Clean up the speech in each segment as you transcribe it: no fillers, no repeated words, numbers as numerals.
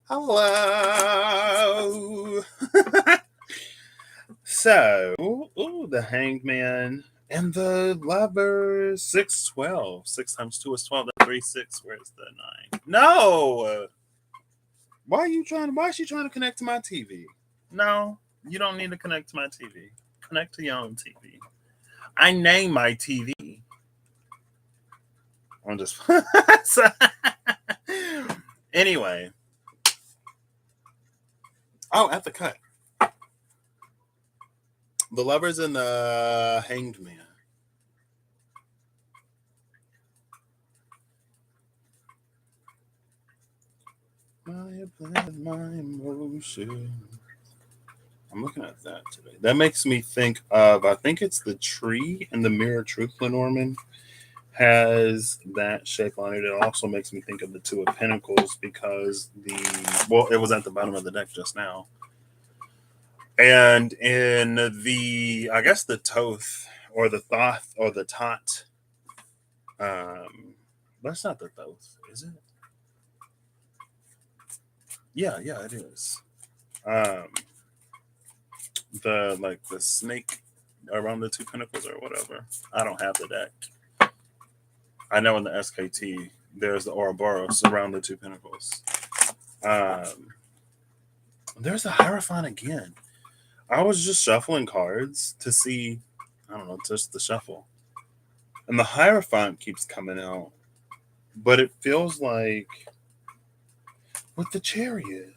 Hello. So, the Hangman and the Lovers. 612. 6 times 2 is 12. That's 3 6. Where's the 9? No. Why is she trying to connect to my TV? No, you don't need to connect to my TV. Connect to your own TV. I name my TV. I'm just. Anyway. Oh, at the cut. The Lovers and the Hanged Man. My emotion. I'm looking at that today. That makes me think of, I think it's the tree in the Mirror Truth Lenormand has that shape on it. It also makes me think of the Two of Pentacles because it was at the bottom of the deck just now. And in I guess the Toth or the Thoth or the Tot, that's not the Thoth, is it? Yeah, it is. Um, the snake around the Two Pentacles or whatever. I don't have the deck. I know in the SKT there's the Ouroboros around the Two Pentacles. There's the Hierophant again. I was just shuffling cards to see, I don't know, just the shuffle. And the Hierophant keeps coming out. But it feels like with the Chariot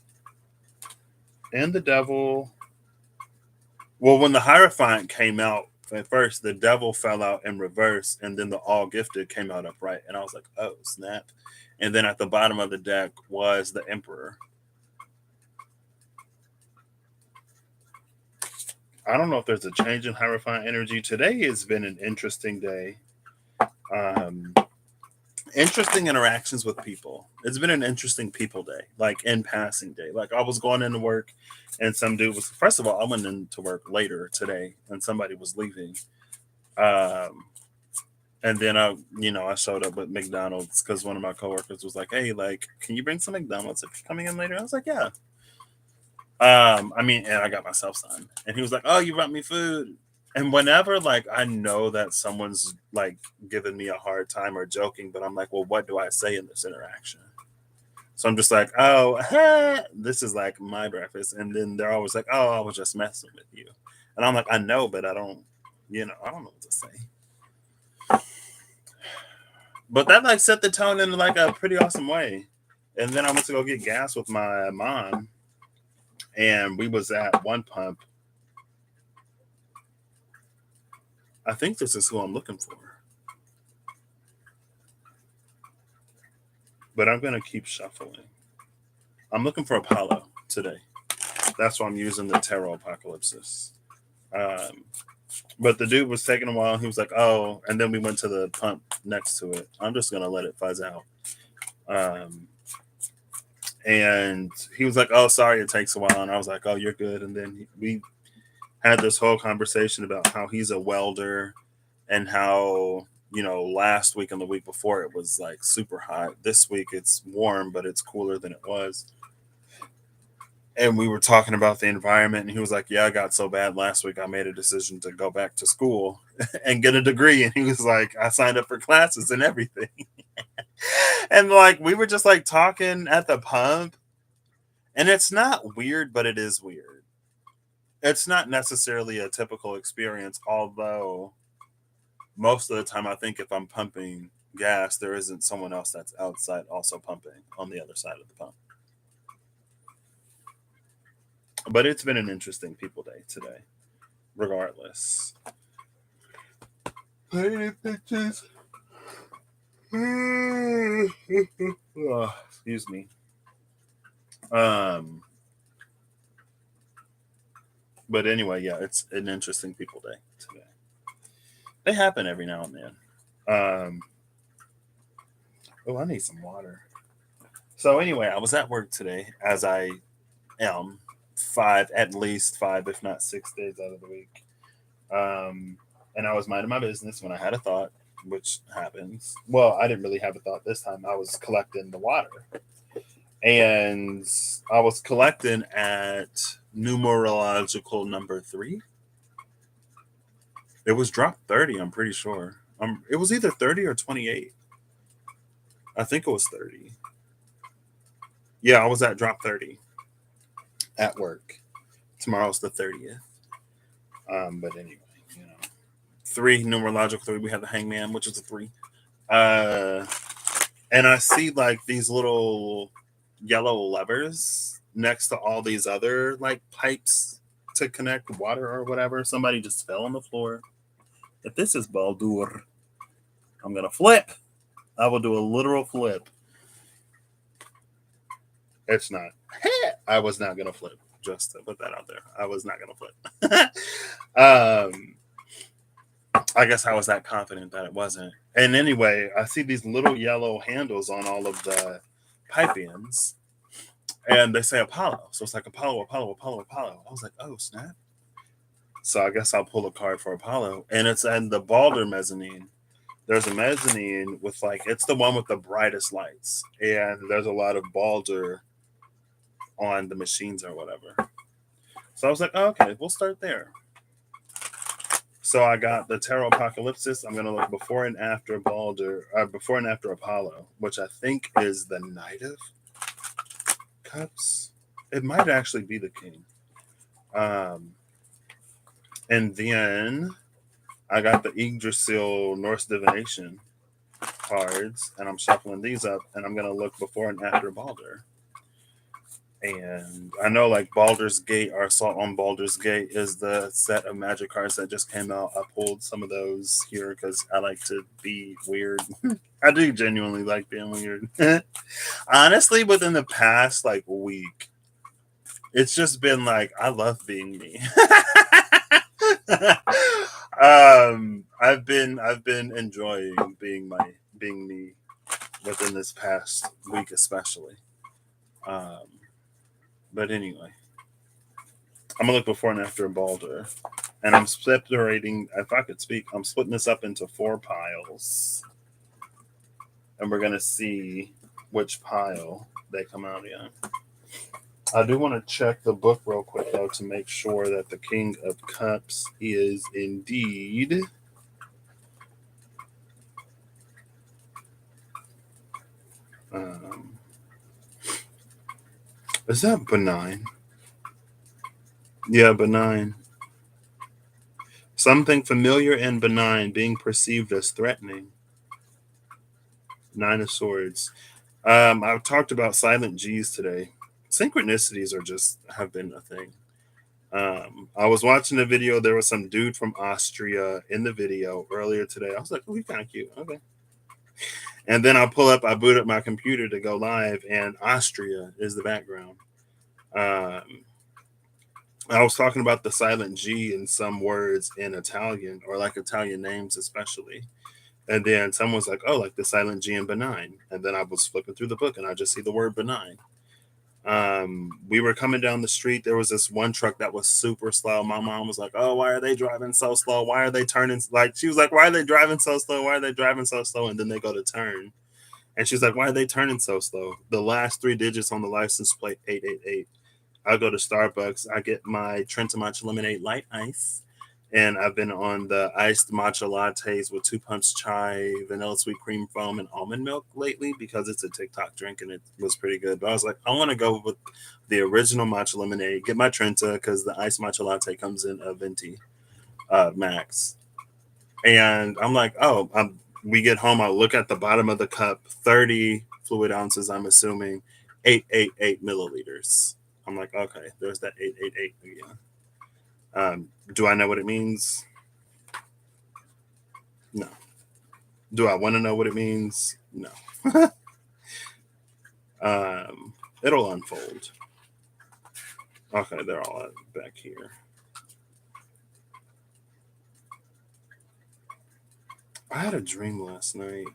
and the Devil. Well, when the Hierophant came out, at first the Devil fell out in reverse, and then the All Gifted came out upright. And I was like, oh, snap. And then at the bottom of the deck was the Emperor. I don't know if there's a change in Hierophant energy. Today has been an interesting day. Interesting interactions with people. It's been an interesting people day, like in passing day. Like I was going into work and some dude was, first of all, I went into work later today and somebody was leaving. And then I showed up at McDonald's because one of my coworkers was like, hey, like, can you bring some McDonald's if you're coming in later? I was like, yeah. And I got myself some. And he was like, oh, you brought me food. And whenever like I know that someone's like giving me a hard time or joking, but I'm like, well, what do I say in this interaction? So I'm just like, oh, this is like my breakfast. And then they're always like, oh, I was just messing with you. And I'm like, I know, but I don't know what to say. But that like set the tone in like a pretty awesome way. And then I went to go get gas with my mom. And we was at one pump. I think this is who I'm looking for. But I'm going to keep shuffling. I'm looking for Apollo today. That's why I'm using the Tarot Apocalypsis. But the dude was taking a while. He was like, oh, and then we went to the pump next to it. I'm just going to let it fuzz out. And he was like, oh, sorry, it takes a while. And I was like, oh, you're good. And then we had this whole conversation about how he's a welder and how, last week and the week before it was like super hot. This week it's warm, but it's cooler than it was. And we were talking about the environment, and he was like, yeah, I got so bad last week I made a decision to go back to school and get a degree. And he was like, I signed up for classes and everything. And like we were just like talking at the pump, and it's not weird, but it is weird. It's not necessarily a typical experience, although most of the time I think if I'm pumping gas, there isn't someone else that's outside also pumping on the other side of the pump. But it's been an interesting people day today, regardless. Painted pictures. Oh, excuse me. But anyway, yeah, it's an interesting people day today. They happen every now and then. I need some water. So anyway, I was at work today, as I am at least 5, if not 6 days out of the week. And I was minding my business when I had a thought, which happens. Well, I didn't really have a thought this time. I was collecting the water. And I was collecting at numerological number 3. It was drop 30, I'm pretty sure. It was either 30 or 28. I think it was 30. Yeah, I was at drop 30 at work. Tomorrow's the 30th. But anyway, you know, 3 numerological 3. We have the hangman, which is a 3. Uh, and I see like these little yellow levers next to all these other like pipes to connect water or whatever. Somebody just fell on the floor. If this is Baldur, I'm gonna flip. I will do a literal flip. It's not. I was not gonna flip. Just to put that out there, I was not gonna flip. I guess I was that confident that it wasn't. And anyway, I see these little yellow handles on all of the pipe ends, and they say Apollo. So it's like Apollo, Apollo, Apollo, Apollo. I was like, oh snap. So I guess I'll pull a card for Apollo, and it's in the Baldur mezzanine. There's a mezzanine with like it's the one with the brightest lights, and there's a lot of Baldur on the machines or whatever. So I was like, oh, okay, we'll start there. So I got the Tarot Apocalypsis. I'm gonna look before and after Baldur, before and after Apollo, which I think is the Knight of Cups. It might actually be the King. And then I got the Yggdrasil Norse Divination cards, and I'm shuffling these up, and I'm gonna look before and after Baldur. And I know like Baldur's Gate or Assault on Baldur's Gate is the set of magic cards that just came out. I pulled some of those here because I like to be weird. I do genuinely like being weird. Honestly, within the past like week, it's just been like I love being me. I've been enjoying being me within this past week especially. Um, but anyway, I'm gonna look before and after Baldur, and I'm separating. If I could speak, I'm splitting this up into 4 piles, and we're gonna see which pile they come out in. I do want to check the book real quick though to make sure that the King of Cups is indeed. Um, is that benign? Yeah, benign. Something familiar and benign being perceived as threatening. 9 of Swords. I've talked about silent G's today. Synchronicities are just have been a thing. I was watching a video. There was some dude from Austria in the video earlier today. I was like, oh, he's kind of cute. Okay. And then I boot up my computer to go live, and Austria is the background. I was talking about the silent G in some words in Italian, or like Italian names, especially. And then someone was like, oh, like the silent G in benign. And then I was flipping through the book and I just see the word benign. We were coming down the street. There was this one truck that was super slow. My mom was like, oh, why are they driving so slow? Why are they turning? Like, she was like, why are they driving so slow? Why are they driving so slow? And then they go to turn. And she's like, why are they turning so slow? The last 3 digits on the license plate, 888. I go to Starbucks. I get my Trenta Matcha Lemonade Light Ice. And I've been on the iced matcha lattes with 2 punch chai, vanilla sweet cream foam, and almond milk lately because it's a TikTok drink and it was pretty good. But I was like, I want to go with the original matcha lemonade, get my Trenta because the iced matcha latte comes in a venti max. And I'm like, oh, we get home. I look at the bottom of the cup, 30 fluid ounces, I'm assuming, 888 milliliters. I'm like, okay, there's that 888 again. Do I know what it means? No. Do I want to know what it means? No. It'll unfold. Okay, they're all back here. I had a dream last night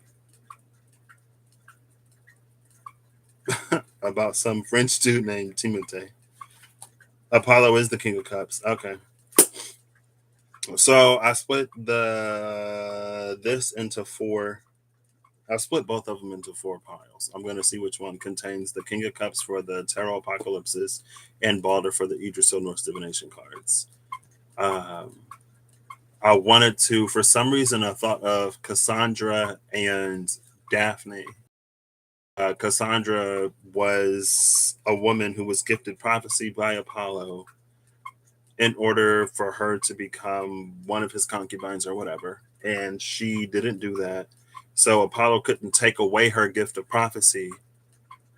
about some French dude named Timothée. Apollo is the King of Cups. Okay. So I split this into 4 I split both of them into four piles. I'm going to see which one contains the King of Cups for the Tarot Apocalypses and Baldur for the Idrisil Norse Divination cards. Um, I wanted to, for some reason, I thought of Cassandra and Daphne. Cassandra was a woman who was gifted prophecy by Apollo in order for her to become one of his concubines or whatever. And she didn't do that. So Apollo couldn't take away her gift of prophecy,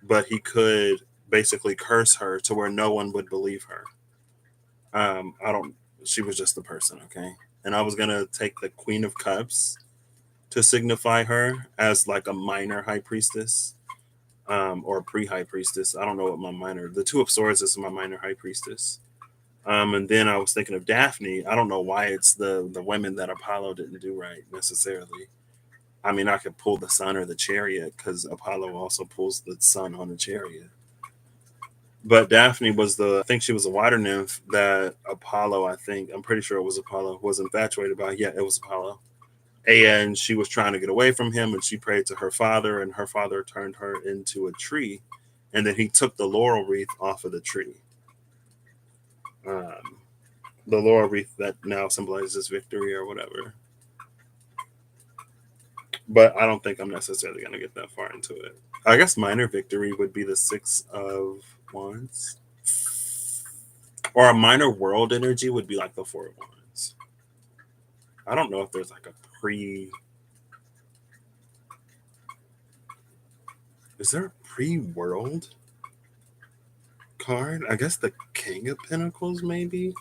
but he could basically curse her to where no one would believe her. I don't, she was just the person, okay? And I was going to take the Queen of Cups to signify her as like a minor high priestess, or pre high priestess. I don't know what my minor, the Two of Swords is my minor high priestess. And then I was thinking of Daphne. I don't know why it's the women that Apollo didn't do right necessarily. I mean, I could pull the sun or the chariot because Apollo also pulls the sun on the chariot. But Daphne was I think she was a water nymph that Apollo, I'm pretty sure it was Apollo, was infatuated by. Yeah, it was Apollo. And she was trying to get away from him and she prayed to her father, and her father turned her into a tree. And then he took the laurel wreath off of the tree. Um, the laurel wreath that now symbolizes victory or whatever. But I don't think I'm necessarily going to get that far into it. I guess minor victory would be the Six of Wands. Or a minor world energy would be like the Four of Wands. I don't know if there's like a pre. Is there a pre world card? I guess the King of Pentacles, maybe?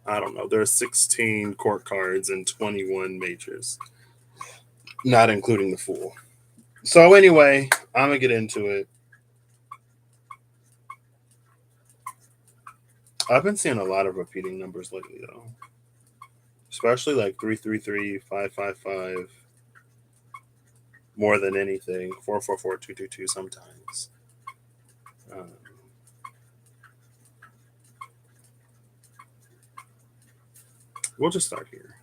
I don't know. There are 16 court cards and 21 majors, not including the Fool. So, anyway, I'm going to get into it. I've been seeing a lot of repeating numbers lately, though. Especially like 333, 555, more than anything. 444, 222 sometimes. Um, we'll just start here.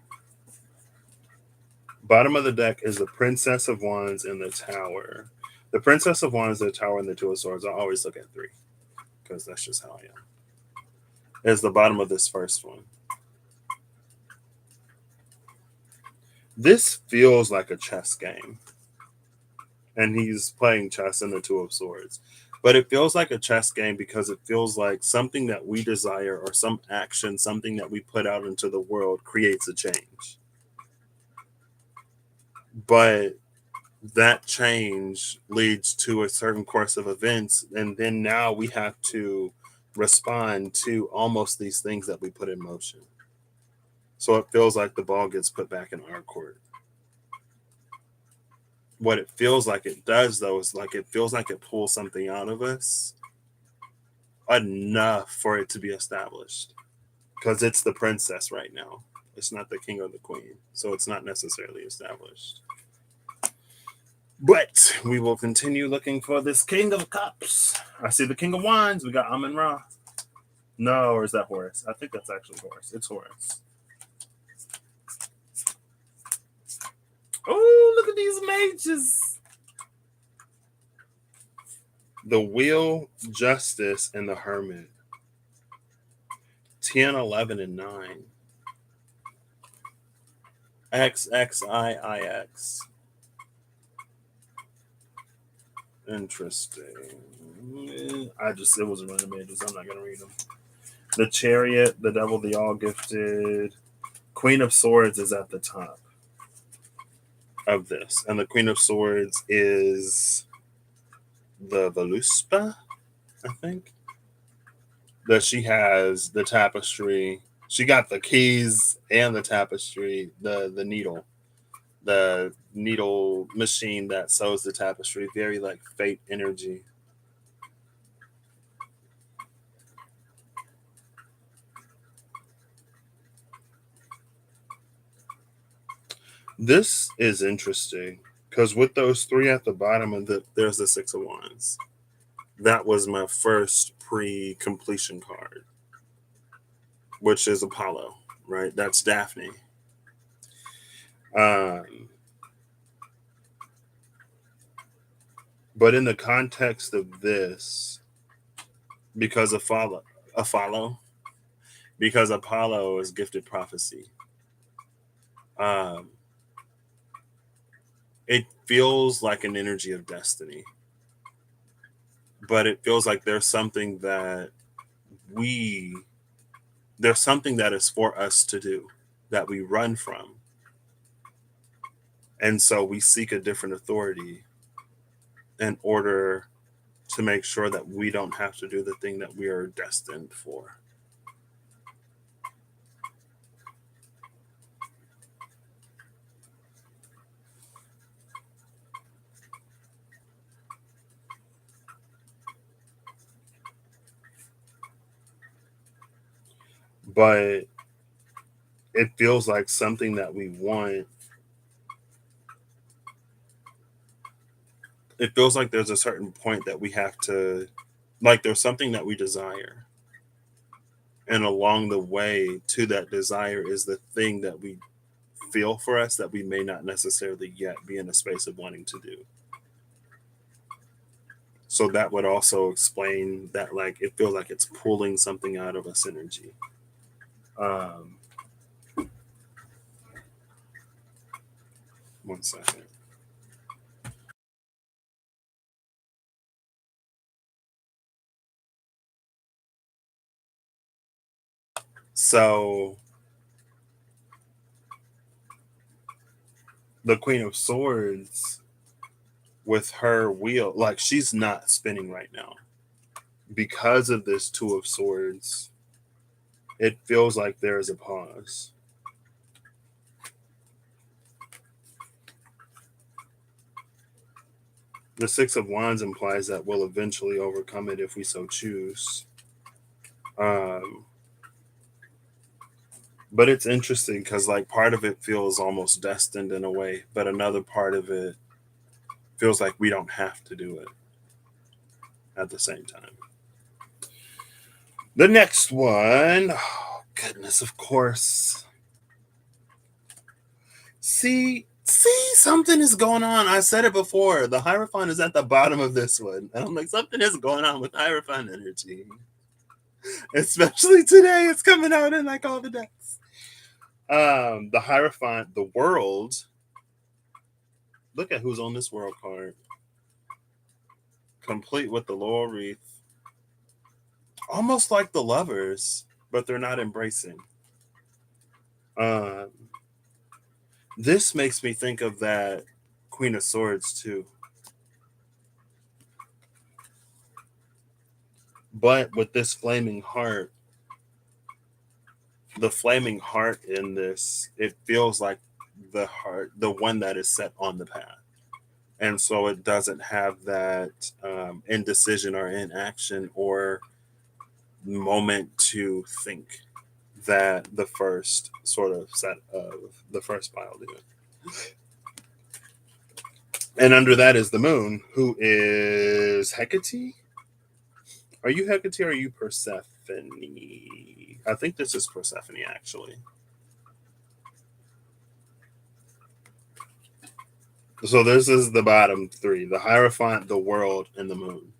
Bottom of the deck is the Princess of Wands in the Tower. The Princess of Wands, the Tower, and the Two of Swords. I always look at three because that's just how I am. Is the bottom of this first one. This feels like a chess game. And he's playing chess in the Two of Swords. But it feels like a chess game because it feels like something that we desire or some action, something that we put out into the world creates a change. But that change leads to a certain course of events. And then now we have to respond to almost these things that we put in motion. So it feels like the ball gets put back in our court. What it feels like it does, though, is like it feels like it pulls something out of us enough for it to be established. Because it's the princess right now. It's not the king or the queen. So it's not necessarily established. But we will continue looking for this King of Cups. I see the King of Wands. We got Amun Ra. No, or is that Horus? I think that's actually Horus. It's Horus. Oh, look at these mages. The Wheel, Justice, and the Hermit. 10, 11, and 9. XXIIX. Interesting. It was random images. I'm not going to read them. The Chariot, the Devil, the All Gifted. Queen of Swords is at the top of this. And the Queen of Swords is the Voluspa, I think. That she has the tapestry. She got the keys and the tapestry, the needle. The needle machine that sews the tapestry. Very like fate energy. This is interesting because with those three at the bottom of there's the Six of Wands. That was my first pre-completion card, which is Apollo, right? That's Daphne. Um, But in the context of this, because Apollo, because Apollo is gifted prophecy, um, it feels like an energy of destiny. But it feels like we there's something that is for us to do that we run from. And so we seek a different authority in order to make sure that we don't have to do the thing that we are destined for. But it feels like something that we want. It feels like there's a certain point that we have to, like, there's something that we desire. And along the way to that desire is the thing that we feel for us that we may not necessarily yet be in a space of wanting to do. So that would also explain that, like, it feels like it's pulling something out of us energy. Um, One second. So the Queen of Swords with her wheel, like, she's not spinning right now because of this Two of Swords. It feels like there is a pause. The Six of Wands implies that we'll eventually overcome it if we so choose. Um, but it's interesting because, like, part of it feels almost destined in a way, but another part of it feels like we don't have to do it at the same time. The next one, oh, goodness, of course. See, something is going on. I said it before. The Hierophant is at the bottom of this one. And I'm like, something is going on with Hierophant energy. Especially today, it's coming out in like all the decks. The Hierophant, the world. Look at who's on this world card. Complete with the laurel wreath. Almost like the lovers, but they're not embracing. Um, this makes me think of that Queen of Swords too. But with this flaming heart, the flaming heart in this, it feels like the heart, the one that is set on the path. And so it doesn't have that indecision or inaction or moment to think that the first sort of set of the first pile did. And under that is the moon, who is Hecate. Are you Hecate or are you Persephone? I think this is Persephone, actually. So this is the bottom three: the Hierophant, the world, and the moon.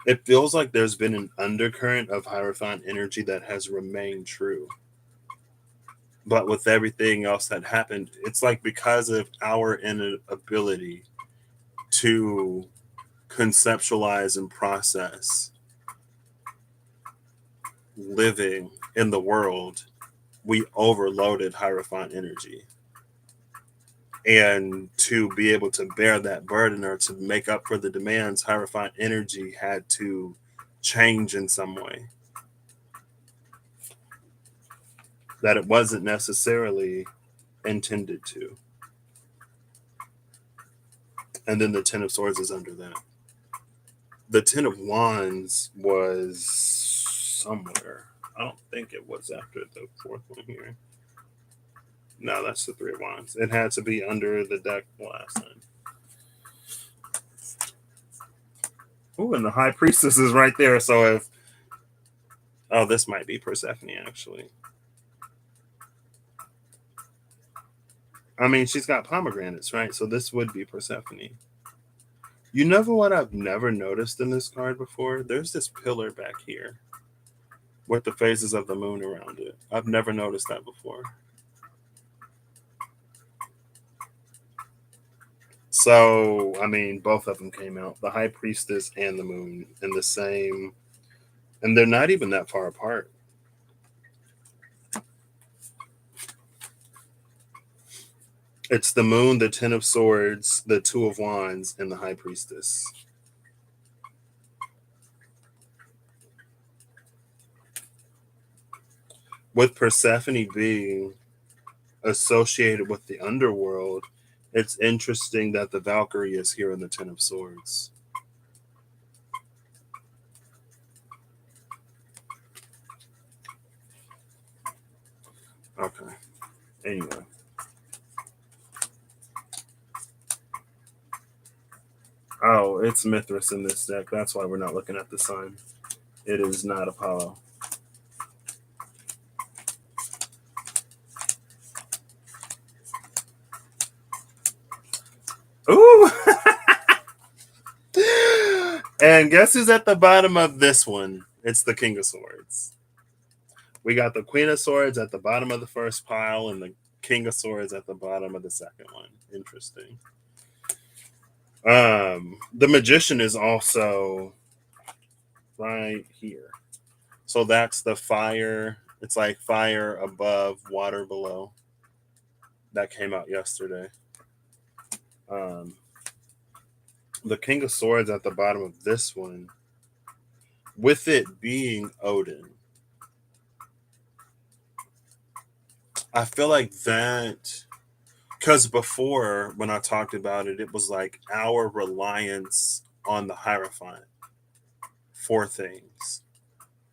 It feels like there's been an undercurrent of Hierophant energy that has remained true. But with everything else that happened, it's like because of our inability to conceptualize and process living in the world, we overloaded Hierophant energy. And to be able to bear that burden or to make up for the demands, Hierophant energy had to change in some way that it wasn't necessarily intended to. And then the Ten of Swords is under that. The Ten of Wands was somewhere. I don't think it was after the fourth one here. No, that's the Three of Wands. It had to be under the deck last time. Oh, and the High Priestess is right there. So if this might be Persephone actually. I mean, she's got pomegranates, right? So this would be Persephone. You know what I've never noticed in this card before? There's this pillar back here with the phases of the moon around it. I've never noticed that before. So, I mean, both of them came out, the High Priestess and the moon, in the same, and they're not even that far apart. It's the moon, the Ten of Swords, the Two of Wands, and the High Priestess. With Persephone being associated with the underworld, it's interesting that the Valkyrie is here in the Ten of Swords. Okay. Anyway. Oh, it's Mithras in this deck. That's why we're not looking at the sun. It is not Apollo. Ooh! And guess who's at the bottom of this one? It's the King of Swords. We got the Queen of Swords at the bottom of the first pile and the King of Swords at the bottom of the second one. Interesting. The Magician is also right here. So that's the fire. It's like fire above, water below. That came out yesterday. The King of Swords at the bottom of this one, with it being Odin. I feel like that, because before when I talked about it, it was like our reliance on the Hierophant for things.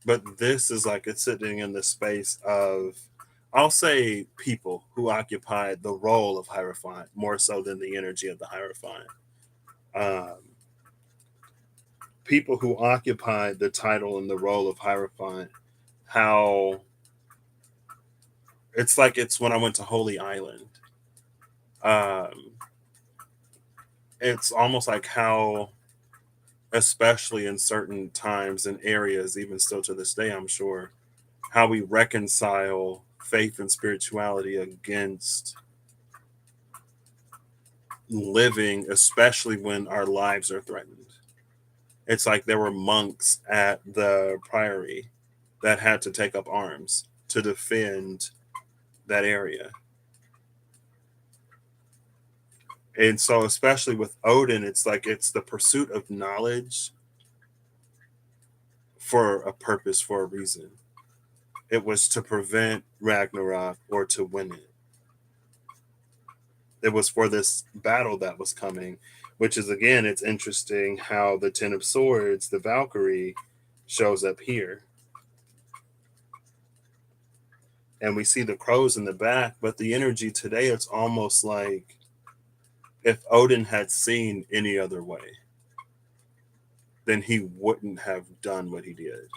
But this is like it's sitting in the space of, I'll say, people who occupied the role of Hierophant more so than the energy of the Hierophant. People who occupied the title and the role of Hierophant, how it's like it's when I went to Holy Island. Um, it's almost like how, especially in certain times and areas, even still to this day, I'm sure, how we reconcile faith and spirituality against living, especially when our lives are threatened. It's like there were monks at the priory that had to take up arms to defend that area. And so, especially with Odin, it's like it's the pursuit of knowledge for a purpose, for a reason. It was to prevent Ragnarok or to win it. It was for this battle that was coming, which is, again, it's interesting how the Ten of Swords, the Valkyrie, shows up here. And we see the crows in the back, but the energy today, it's almost like if Odin had seen any other way, then he wouldn't have done what he did.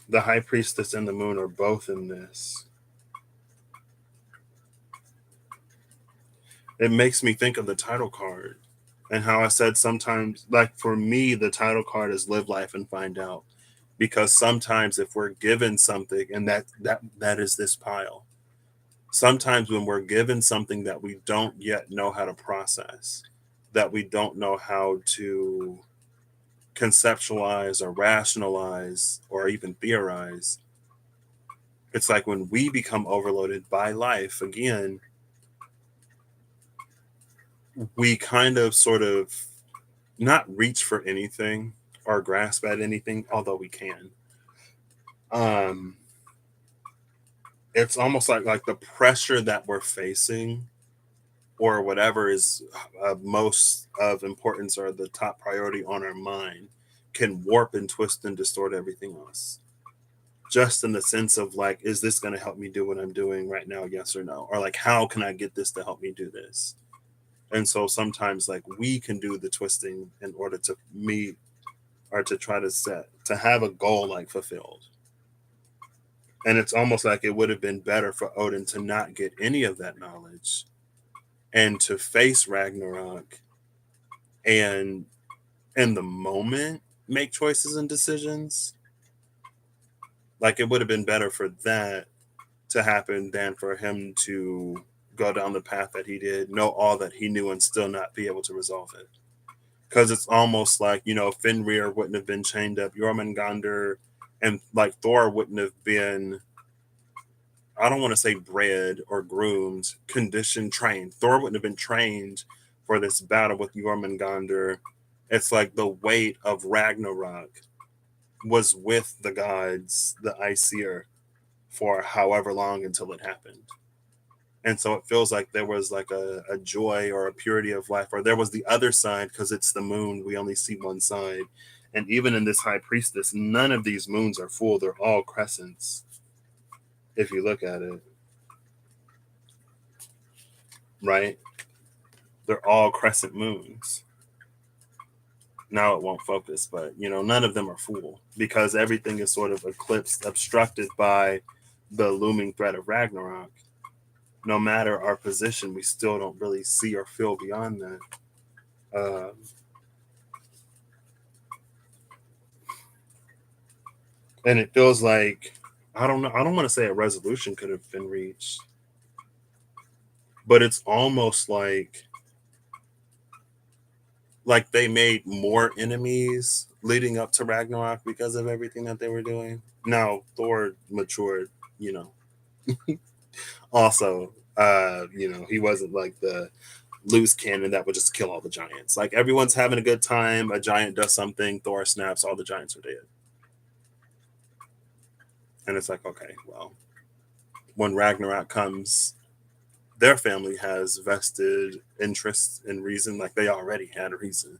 The High Priestess and the Moon are both in this. It makes me think of the title card and how I said sometimes, like for me, the title card is live life and find out. Because sometimes if we're given something, and that is this pile, sometimes when we're given something that we don't yet know how to process, that we don't know how to conceptualize or rationalize or even theorize, it's like when we become overloaded by life again, we kind of sort of not reach for anything or grasp at anything, although we can. Um, it's almost like the pressure that we're facing or whatever is most of importance or the top priority on our mind can warp and twist and distort everything else. Just in the sense of like, is this going to help me do what I'm doing right now? Yes or no? Or like, how can I get this to help me do this? And so sometimes like we can do the twisting in order to meet or to try to set to have a goal like fulfilled. And it's almost like it would have been better for Odin to not get any of that knowledge and to face Ragnarok and in the moment make choices and decisions. Like it would have been better for that to happen than for him to go down the path that he did, know all that he knew, and still not be able to resolve it. Because it's almost like, Fenrir wouldn't have been chained up, Jormungandr and like Thor wouldn't have been, I don't want to say bred or groomed, conditioned, trained. Thor wouldn't have been trained for this battle with Jormungandr. It's like the weight of Ragnarok was with the gods, the Aesir, for however long until it happened. And so it feels like there was like a joy or a purity of life, or there was the other side because it's the moon. We only see one side. And even in this high priestess, none of these moons are full. They're all crescents. If you look at it, right? They're all crescent moons. Now it won't focus, but none of them are full because everything is sort of eclipsed, obstructed by the looming threat of Ragnarok. No matter our position, we still don't really see or feel beyond that. And it feels like I don't know. I don't want to say a resolution could have been reached, but it's almost like they made more enemies leading up to Ragnarok because of everything that they were doing. Now Thor matured, you know. Also, he wasn't like the loose cannon that would just kill all the giants. Like everyone's having a good time, a giant does something, Thor snaps, all the giants are dead. And it's like, okay, well, when Ragnarok comes, their family has vested interest and reason, like they already had a reason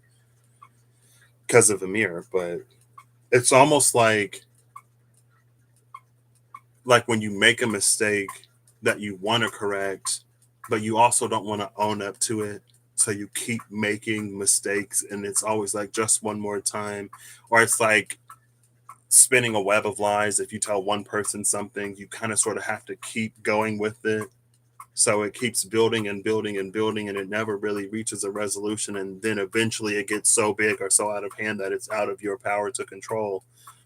because of Ymir. But it's almost like when you make a mistake that you want to correct, but you also don't want to own up to it. So you keep making mistakes, and it's always like just one more time, or it's like spinning a web of lies. If you tell one person something, you kind of sort of have to keep going with it. So it keeps building and building and building, and it never really reaches a resolution. And then eventually it gets so big or so out of hand that it's out of your power to control.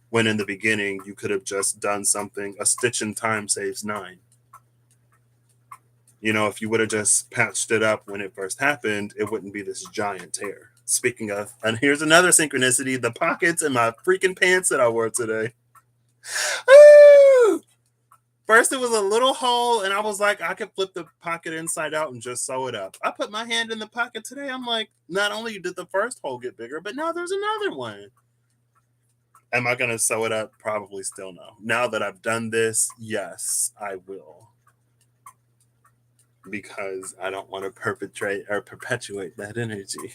When in the beginning, you could have just done something. A stitch in time saves nine. If you would have just patched it up when it first happened, it wouldn't be this giant tear. Speaking of, and here's another synchronicity, the pockets in my freaking pants that I wore today. Woo! First, it was a little hole, and I was like, I could flip the pocket inside out and just sew it up. I put my hand in the pocket today. I'm like, not only did the first hole get bigger, but now there's another one. Am I going to sew it up? Probably still no. Now that I've done this, yes, I will. Because I don't want to perpetuate that energy.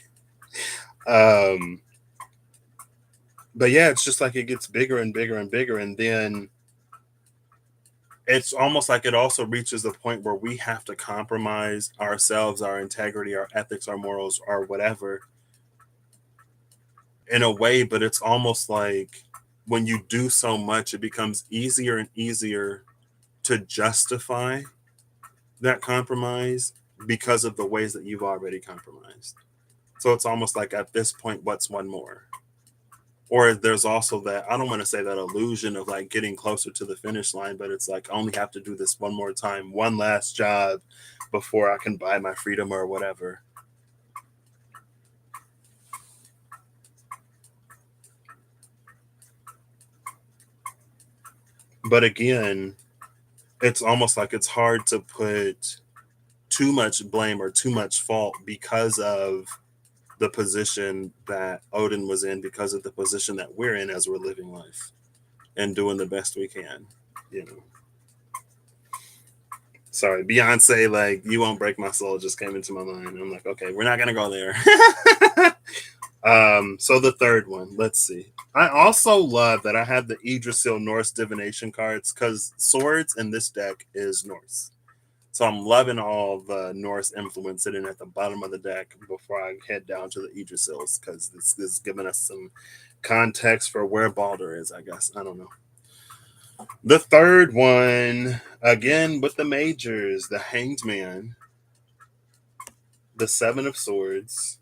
But yeah, it's just like it gets bigger and bigger and bigger, and then it's almost like it also reaches the point where we have to compromise ourselves, our integrity, our ethics, our morals, or whatever in a way. But it's almost like when you do so much, it becomes easier and easier to justify that compromise because of the ways that you've already compromised. So it's almost like at this point, what's one more? Or there's also that, I don't want to say that illusion of like getting closer to the finish line, but it's like I only have to do this one more time, one last job before I can buy my freedom or whatever. But again, it's almost like it's hard to put too much blame or too much fault because of the position that Odin was in, because of the position that we're in as we're living life and doing the best we can, you know. Sorry, Beyonce, like, You Won't Break My Soul just came into my mind. I'm like, okay, we're not going to go there. So the third one, let's see. I also love that I have the Yggdrasil Norse divination cards because swords in this deck is Norse. So I'm loving all the Norse influence sitting at the bottom of the deck before I head down to the Idrisills because this is giving us some context for where Baldur is, I guess. I don't know. The third one, again with the majors, the Hanged Man, the Seven of Swords,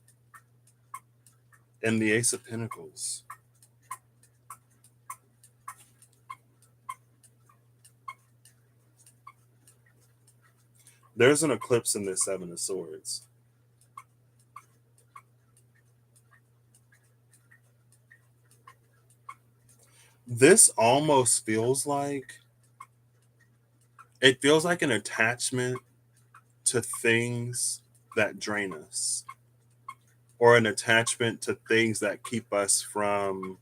and the Ace of Pentacles. There's an eclipse in this Seven of Swords. This almost feels like it feels like an attachment to things that drain us or an attachment to things that keep us from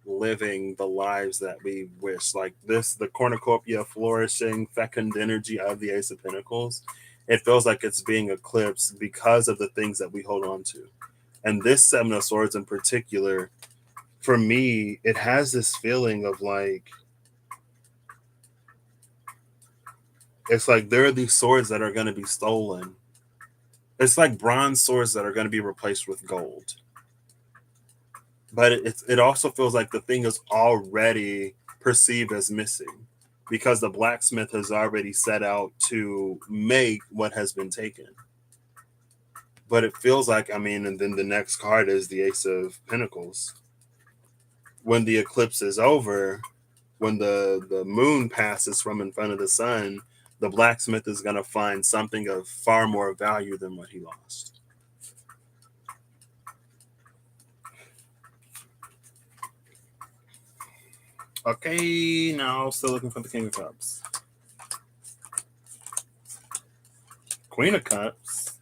living the lives that we wish. Like this, the cornucopia, flourishing, fecund energy of the Ace of Pentacles, it feels like it's being eclipsed because of the things that we hold on to. And this Seven of Swords in particular, for me, it has this feeling of like, it's like there are these swords that are going to be stolen. It's like bronze swords that are going to be replaced with gold. But it also feels like the thing is already perceived as missing because the blacksmith has already set out to make what has been taken. But it feels like, I mean, and then the next card is the Ace of Pentacles. When the eclipse is over, when the moon passes from in front of the sun, the blacksmith is going to find something of far more value than what he lost. Okay, now still looking for the King of Cups. Queen of Cups.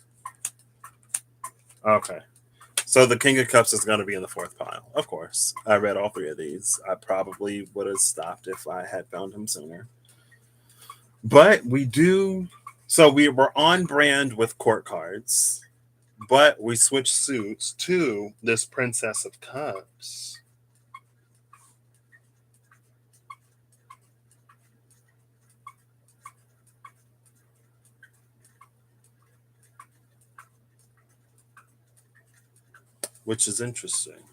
Okay. So the King of Cups is going to be in the fourth pile. Of course. I read all three of these. I probably would have stopped if I had found him sooner. But we do. So we were on brand with court cards, but we switched suits to this Princess of Cups. Which is interesting.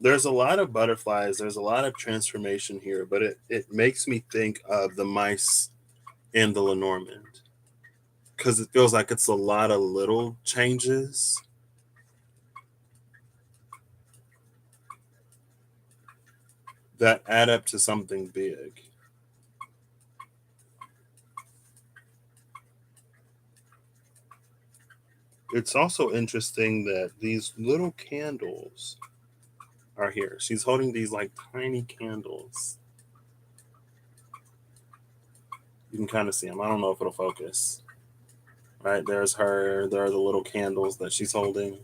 There's a lot of butterflies, there's a lot of transformation here, but it makes me think of the mice in the Lenormand because it feels like it's a lot of little changes that add up to something big. It's also interesting that these little candles are here. She's holding these like tiny candles. You can kind of see them. I don't know if it'll focus. Right, there's her. There are the little candles that she's holding.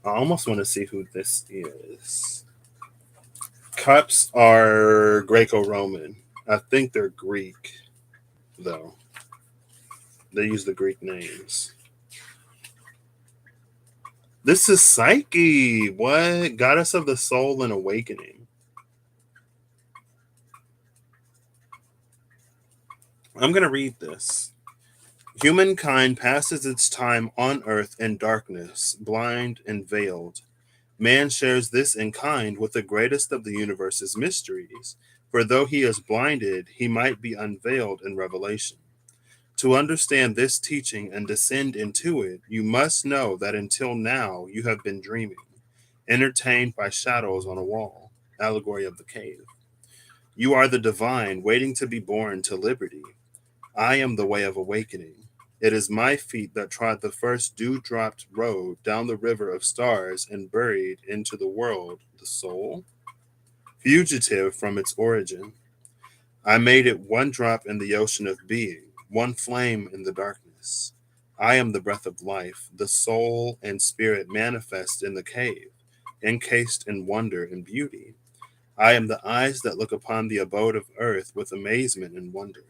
I almost want to see who this is. Cups are Greco-Roman. I think they're Greek, though. They use the Greek names. This is Psyche. What? Goddess of the soul and awakening. I'm going to read this. Humankind passes its time on earth in darkness, blind and veiled. Man shares this in kind with the greatest of the universe's mysteries, for though he is blinded, he might be unveiled in revelation. To understand this teaching and descend into it, you must know that until now you have been dreaming, entertained by shadows on a wall, allegory of the cave. You are the divine waiting to be born to liberty. I am the way of awakening. It is my feet that trod the first dew-dropped road down the river of stars and buried into the world the soul, fugitive from its origin. I made it one drop in the ocean of being, one flame in the darkness. I am the breath of life, the soul and spirit manifest in the cave, encased in wonder and beauty. I am the eyes that look upon the abode of earth with amazement and wonder.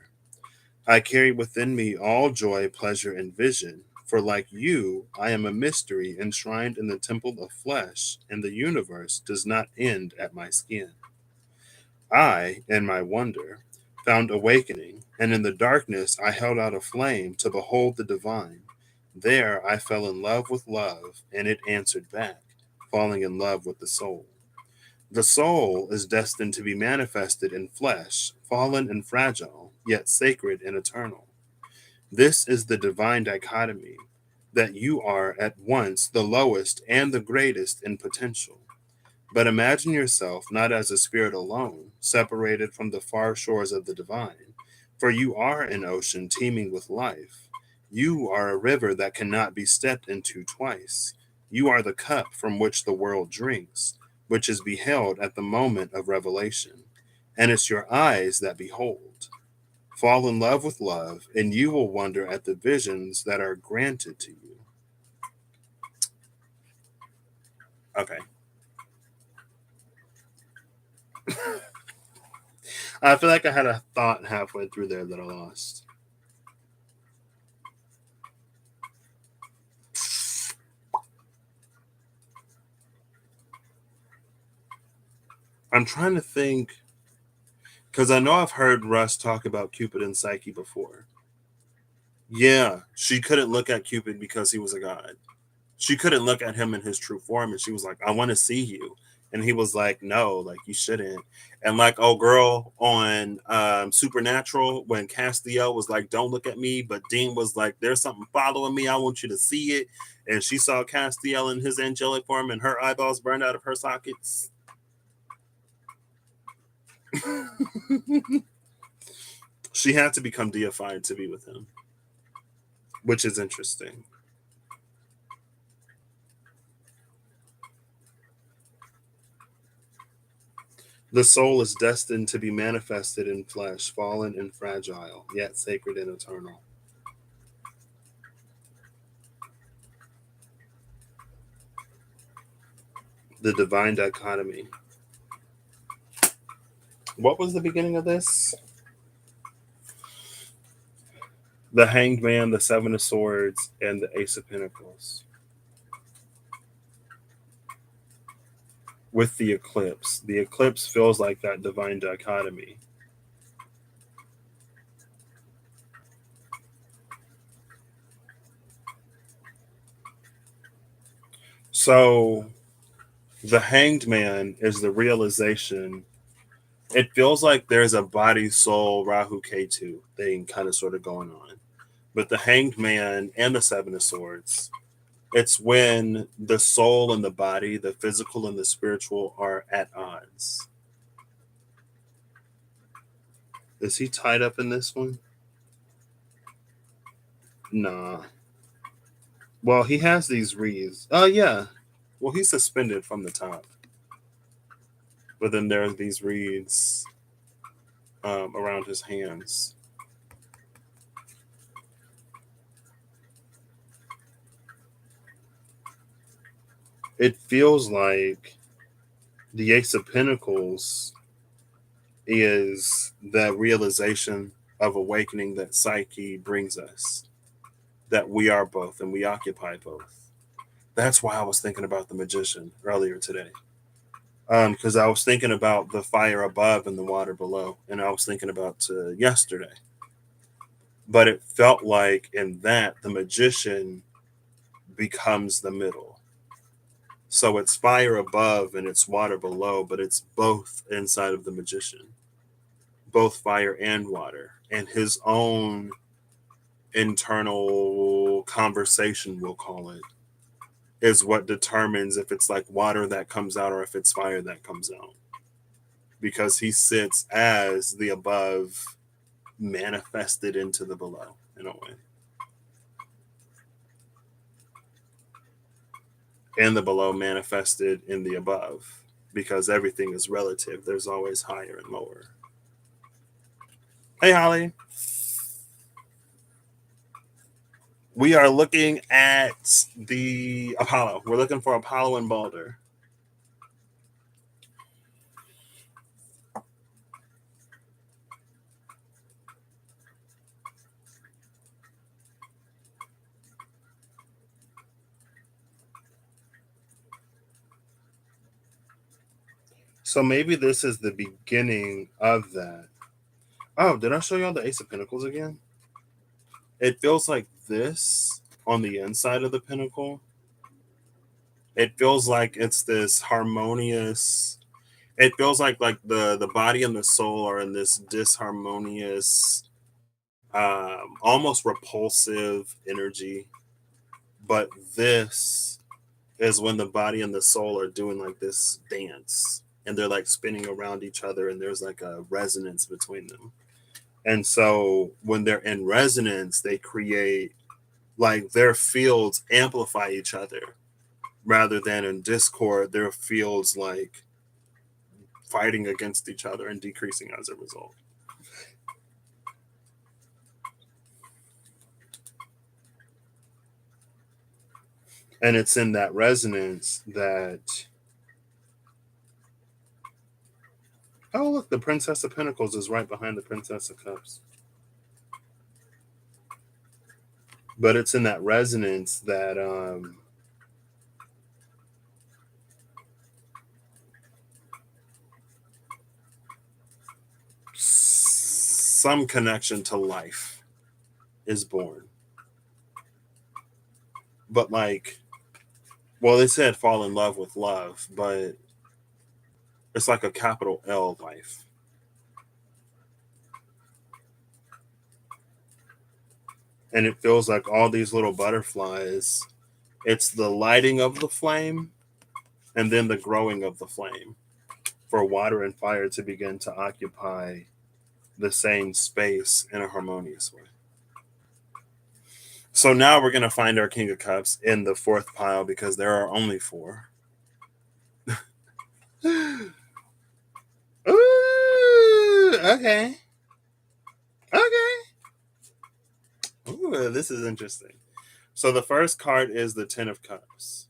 I carry within me all joy, pleasure, and vision, for like you, I am a mystery enshrined in the temple of flesh, and the universe does not end at my skin. I, in my wonder, found awakening, and in the darkness I held out a flame to behold the divine. There I fell in love with love, and it answered back, falling in love with the soul. The soul is destined to be manifested in flesh, fallen and fragile, yet sacred and eternal. This is the divine dichotomy, that you are at once the lowest and the greatest in potential. But imagine yourself not as a spirit alone, separated from the far shores of the divine, for you are an ocean teeming with life. You are a river that cannot be stepped into twice. You are the cup from which the world drinks, which is beheld at the moment of revelation. And it's your eyes that behold. Fall in love with love, and you will wonder at the visions that are granted to you. Okay. I feel like I had a thought halfway through there that I lost. I'm trying to think because I know I've heard Russ talk about Cupid and Psyche before. Yeah, she couldn't look at Cupid because he was a god. She couldn't look at him in his true form, and she was like, "I want to see you," and he was like, "No, like you shouldn't." And like, oh girl on Supernatural, when Castiel was like, "Don't look at me," but Dean was like, "There's something following me. I want you to see it," and she saw Castiel in his angelic form, and her eyeballs burned out of her sockets. She had to become deified to be with him, which is interesting. The soul is destined to be manifested in flesh, fallen and fragile, yet sacred and eternal. The divine dichotomy. What was the beginning of this? The Hanged Man, the Seven of Swords, and the Ace of Pentacles. With the eclipse. The eclipse feels like that divine dichotomy. So, the Hanged Man is the realization. It feels like there's a body soul Rahu Ketu thing kind of sort of going on. But the Hanged Man and the Seven of Swords, it's when the soul and the body, the physical and the spiritual, are at odds. Is he tied up in this one? Nah. Well, he has these wreaths. Oh, yeah. Well, he's suspended from the top. But then there are these wreaths around his hands. It feels like the Ace of Pentacles is that realization of awakening that Psyche brings us, that we are both and we occupy both. That's why I was thinking about the magician earlier today. Because I was thinking about the fire above and the water below, and I was thinking about yesterday. But it felt like in that the magician becomes the middle. So it's fire above and it's water below, but it's both inside of the magician, both fire and water, and his own internal conversation, we'll call it, is what determines if it's like water that comes out or if it's fire that comes out. Because he sits as the above manifested into the below in a way. And the below manifested in the above. Because everything is relative. There's always higher and lower. Hey Holly. We are looking at the Apollo. We're looking for Apollo and Baldur. So maybe this is the beginning of that. Oh, did I show y'all the Ace of Pentacles again? It feels like this on the inside of the pentacle. It feels like it's this harmonious. It feels like the body and the soul are in this disharmonious, almost repulsive energy. But this is when the body and the soul are doing like this dance, and they're like spinning around each other, and there's like a resonance between them. And so when they're in resonance, they create like their fields amplify each other rather than in discord, their fields like fighting against each other and decreasing as a result. And it's in that resonance that, oh, look, the Princess of Pentacles is right behind the Princess of Cups. But it's in that resonance that some connection to life is born. But like, well, they said fall in love with love, but it's like a capital L life. And it feels like all these little butterflies, it's the lighting of the flame and then the growing of the flame for water and fire to begin to occupy the same space in a harmonious way. So now we're going to find our King of Cups in the fourth pile because there are only four. Ooh, okay. Okay. Ooh, this is interesting. So the first card is the Ten of Cups.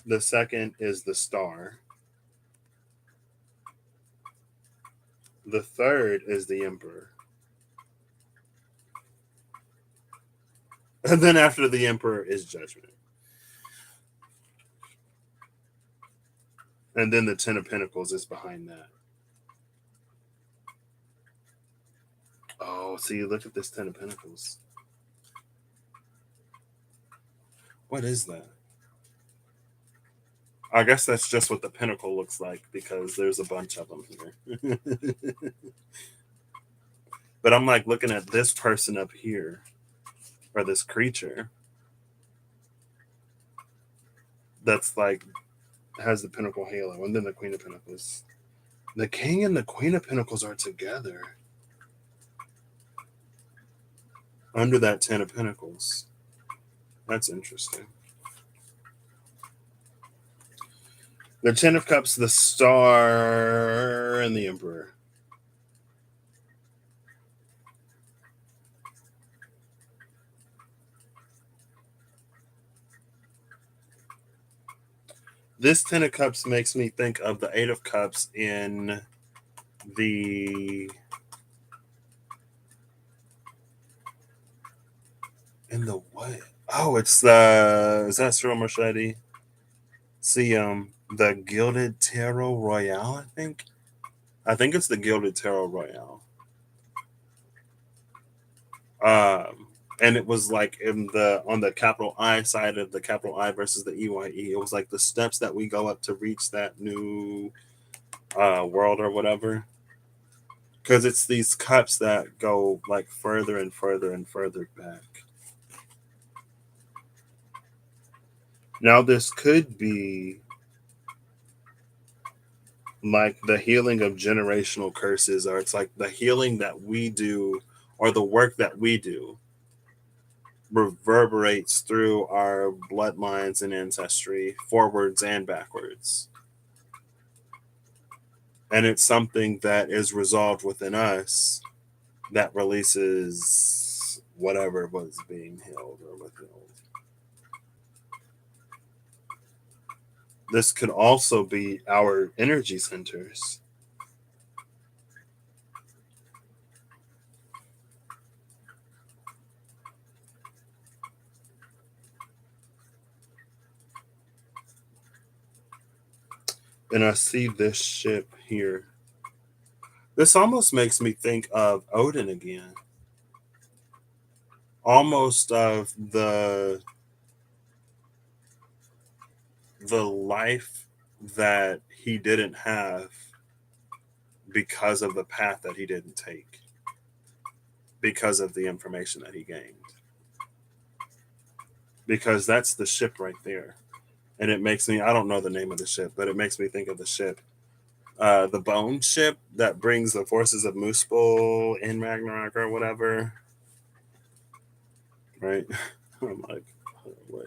The second is the Star. The third is the Emperor. And then after the Emperor is Judgment. And then the Ten of Pentacles is behind that. Oh, see, look at this Ten of Pentacles. What is that? I guess that's just what the pentacle looks like because there's a bunch of them here. But I'm like looking at this person up here, or this creature that's like has the Pentacle halo, and then the Queen of Pentacles. The King and the Queen of Pentacles are together under that Ten of Pentacles. That's interesting. The Ten of Cups, the Star, and the Emperor. This Ten of Cups makes me think of the Eight of Cups in the what? Oh, it's the is that Cyril Marchetti? See, the Gilded Tarot Royale, I think. I think it's the Gilded Tarot Royale. And it was like in the on the capital I side of the capital I versus the EYE. It was like the steps that we go up to reach that new world or whatever. Because it's these cups that go like further and further and further back. Now this could be like the healing of generational curses, or it's like the healing that we do or the work that we do reverberates through our bloodlines and ancestry forwards and backwards, and it's something that is resolved within us that releases whatever was being held or withheld. This could also be our energy centers. And I see this ship here. This almost makes me think of Odin again. Almost of the life that he didn't have because of the path that he didn't take, because of the information that he gained. Because that's the ship right there. And it makes me, I don't know the name of the ship, but it makes me think of the ship. The bone ship that brings the forces of Muspel in Ragnarok or whatever. Right? I'm like, what?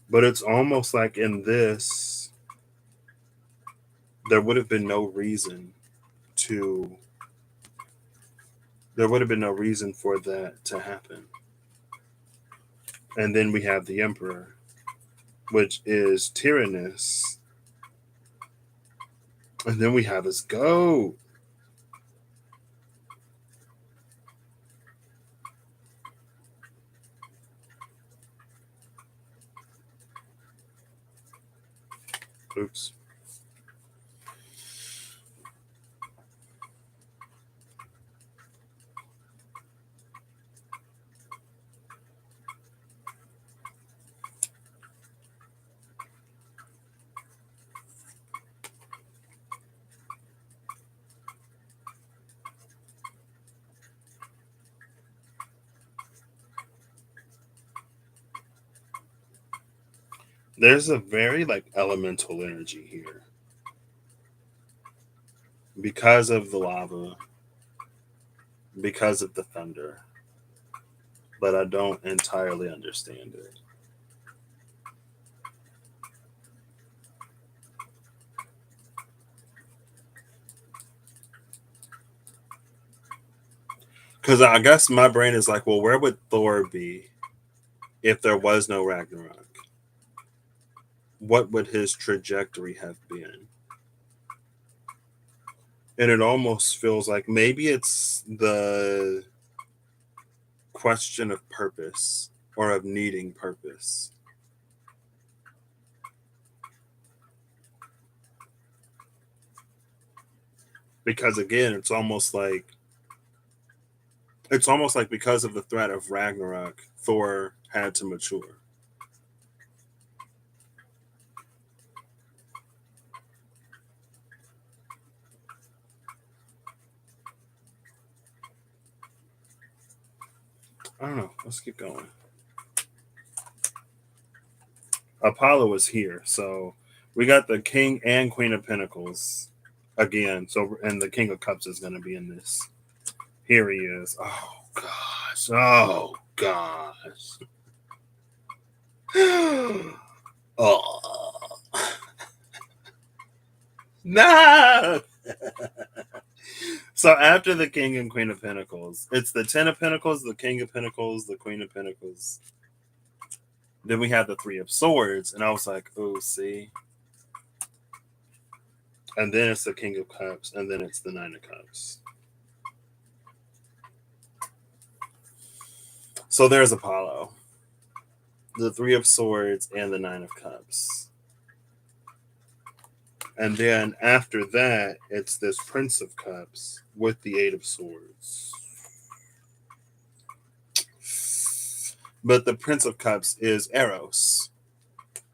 But it's almost like in this, there would have been no reason to, there would have been no reason for that to happen. And then we have the Emperor, which is tyrannous. And then we have his goat. Oops. There's a very like elemental energy here because of the lava, because of the thunder, but I don't entirely understand it. Because I guess my brain is like, well, where would Thor be if there was no Ragnarok? What would his trajectory have been? And it almost feels like maybe it's the question of purpose or of needing purpose. Because again, it's almost like because of the threat of Ragnarok, Thor had to mature. I don't know. Let's keep going. Apollo is here, so we got the King and Queen of Pentacles again. So and the King of Cups is going to be in this. Here he is. Oh gosh. Oh gosh. Oh no. So after the King and Queen of Pentacles, it's the Ten of Pentacles, the King of Pentacles, the Queen of Pentacles. Then we have the Three of Swords, and I was like, oh, see. And then it's the King of Cups, and then it's the Nine of Cups. So there's Apollo, the Three of Swords, and the Nine of Cups. And then after that, it's this Prince of Cups with the Eight of Swords. But the Prince of Cups is Eros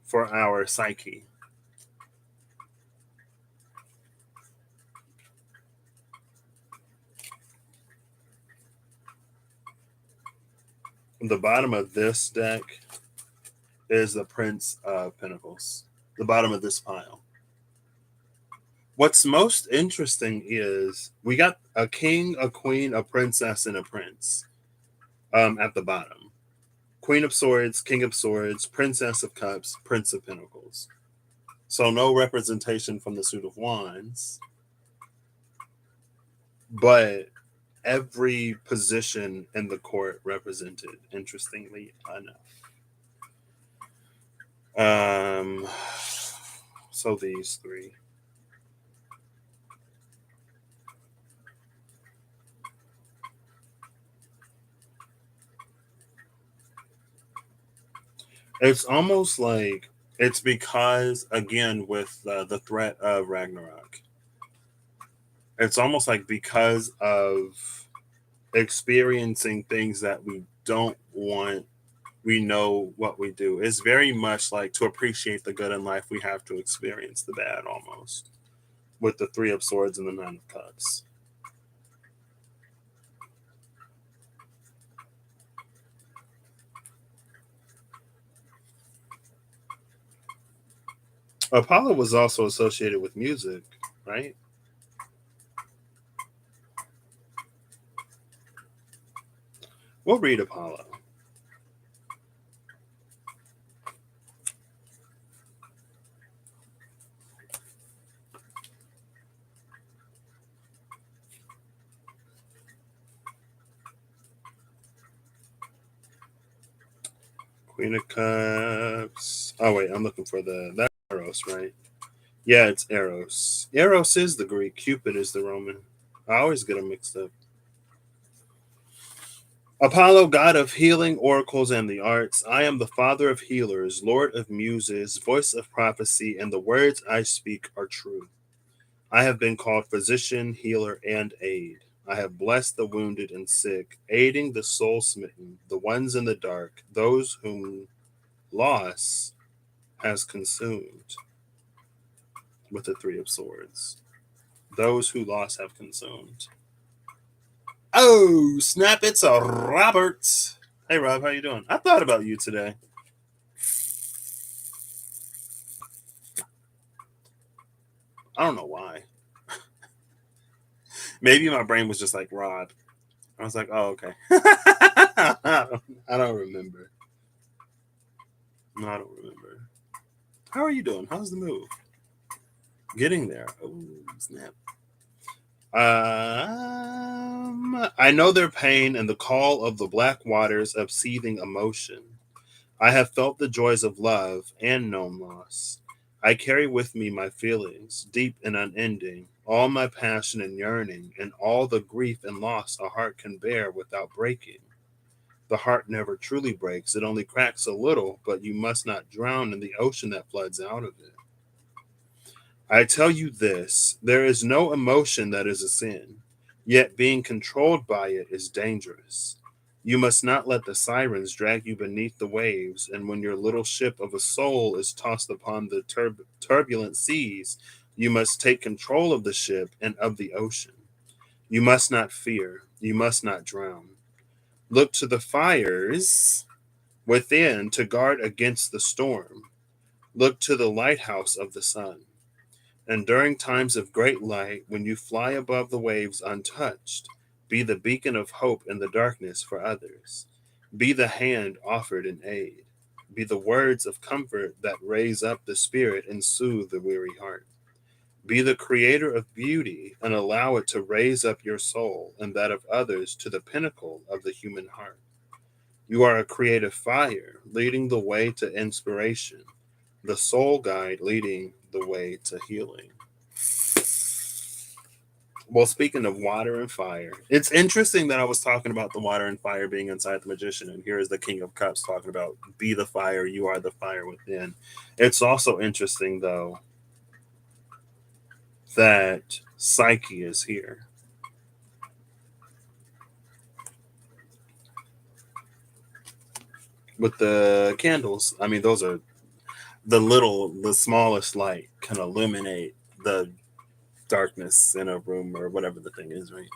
for our psyche. The bottom of this deck is the Prince of Pentacles. The bottom of this pile. What's most interesting is we got a king, a queen, a princess, and a prince at the bottom. Queen of Swords, King of Swords, Princess of Cups, Prince of Pentacles. So no representation from the Suit of Wands, but every position in the court represented, interestingly enough. So these three. It's almost like it's because, again, with the threat of Ragnarok, it's almost like because of experiencing things that we don't want, we know what we do. It's very much like to appreciate the good in life, we have to experience the bad almost with the Three of Swords and the Nine of Cups. Apollo was also associated with music, right? We'll read Apollo. Queen of Cups. Oh wait, I'm looking for that's Eros, right? Yeah, it's Eros. Eros is the Greek. Cupid is the Roman. I always get them mixed up. Apollo, god of healing, oracles, and the arts, I am the father of healers, lord of muses, voice of prophecy, and the words I speak are true. I have been called physician, healer, and aid. I have blessed the wounded and sick, aiding the soul smitten, the ones in the dark, those whom loss has consumed with the Three of Swords. Those who loss have consumed. Oh, snap, it's a Robert. Hey, Rob, how you doing? I thought about you today. I don't know why. Maybe my brain was just like, Rod. I was like, oh, okay. I don't remember. No, I don't remember. How are you doing? How's the move? Getting there. Oh, snap. I know their pain and the call of the black waters of seething emotion. I have felt the joys of love and known loss. I carry with me my feelings, deep and unending, all my passion and yearning, and all the grief and loss a heart can bear without breaking. The heart never truly breaks, it only cracks a little, but you must not drown in the ocean that floods out of it. I tell you this, there is no emotion that is a sin, yet being controlled by it is dangerous. You must not let the sirens drag you beneath the waves, and when your little ship of a soul is tossed upon the turbulent seas, you must take control of the ship and of the ocean. You must not fear, you must not drown. Look to the fires within to guard against the storm. Look to the lighthouse of the sun. And during times of great light, when you fly above the waves untouched, be the beacon of hope in the darkness for others. Be the hand offered in aid. Be the words of comfort that raise up the spirit and soothe the weary heart. Be the creator of beauty and allow it to raise up your soul and that of others to the pinnacle of the human heart. You are a creative fire leading the way to inspiration, the soul guide leading the way to healing. Well, speaking of water and fire, it's interesting that I was talking about the water and fire being inside the magician, and here is the King of Cups talking about be the fire, you are the fire within. It's also interesting, though, that Psyche is here with the candles. I mean, those are the smallest light can illuminate the darkness in a room or whatever the thing is, right?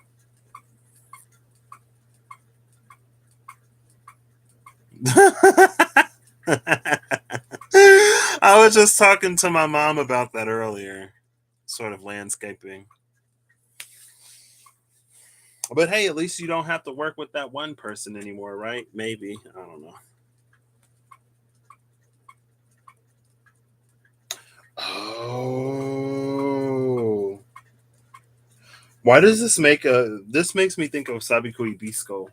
I was just talking to my mom about that earlier, sort of landscaping. But hey, at least you don't have to work with that one person anymore, right? Maybe. I don't know. Oh. Why does this makes me think of Sabiku Ibisco.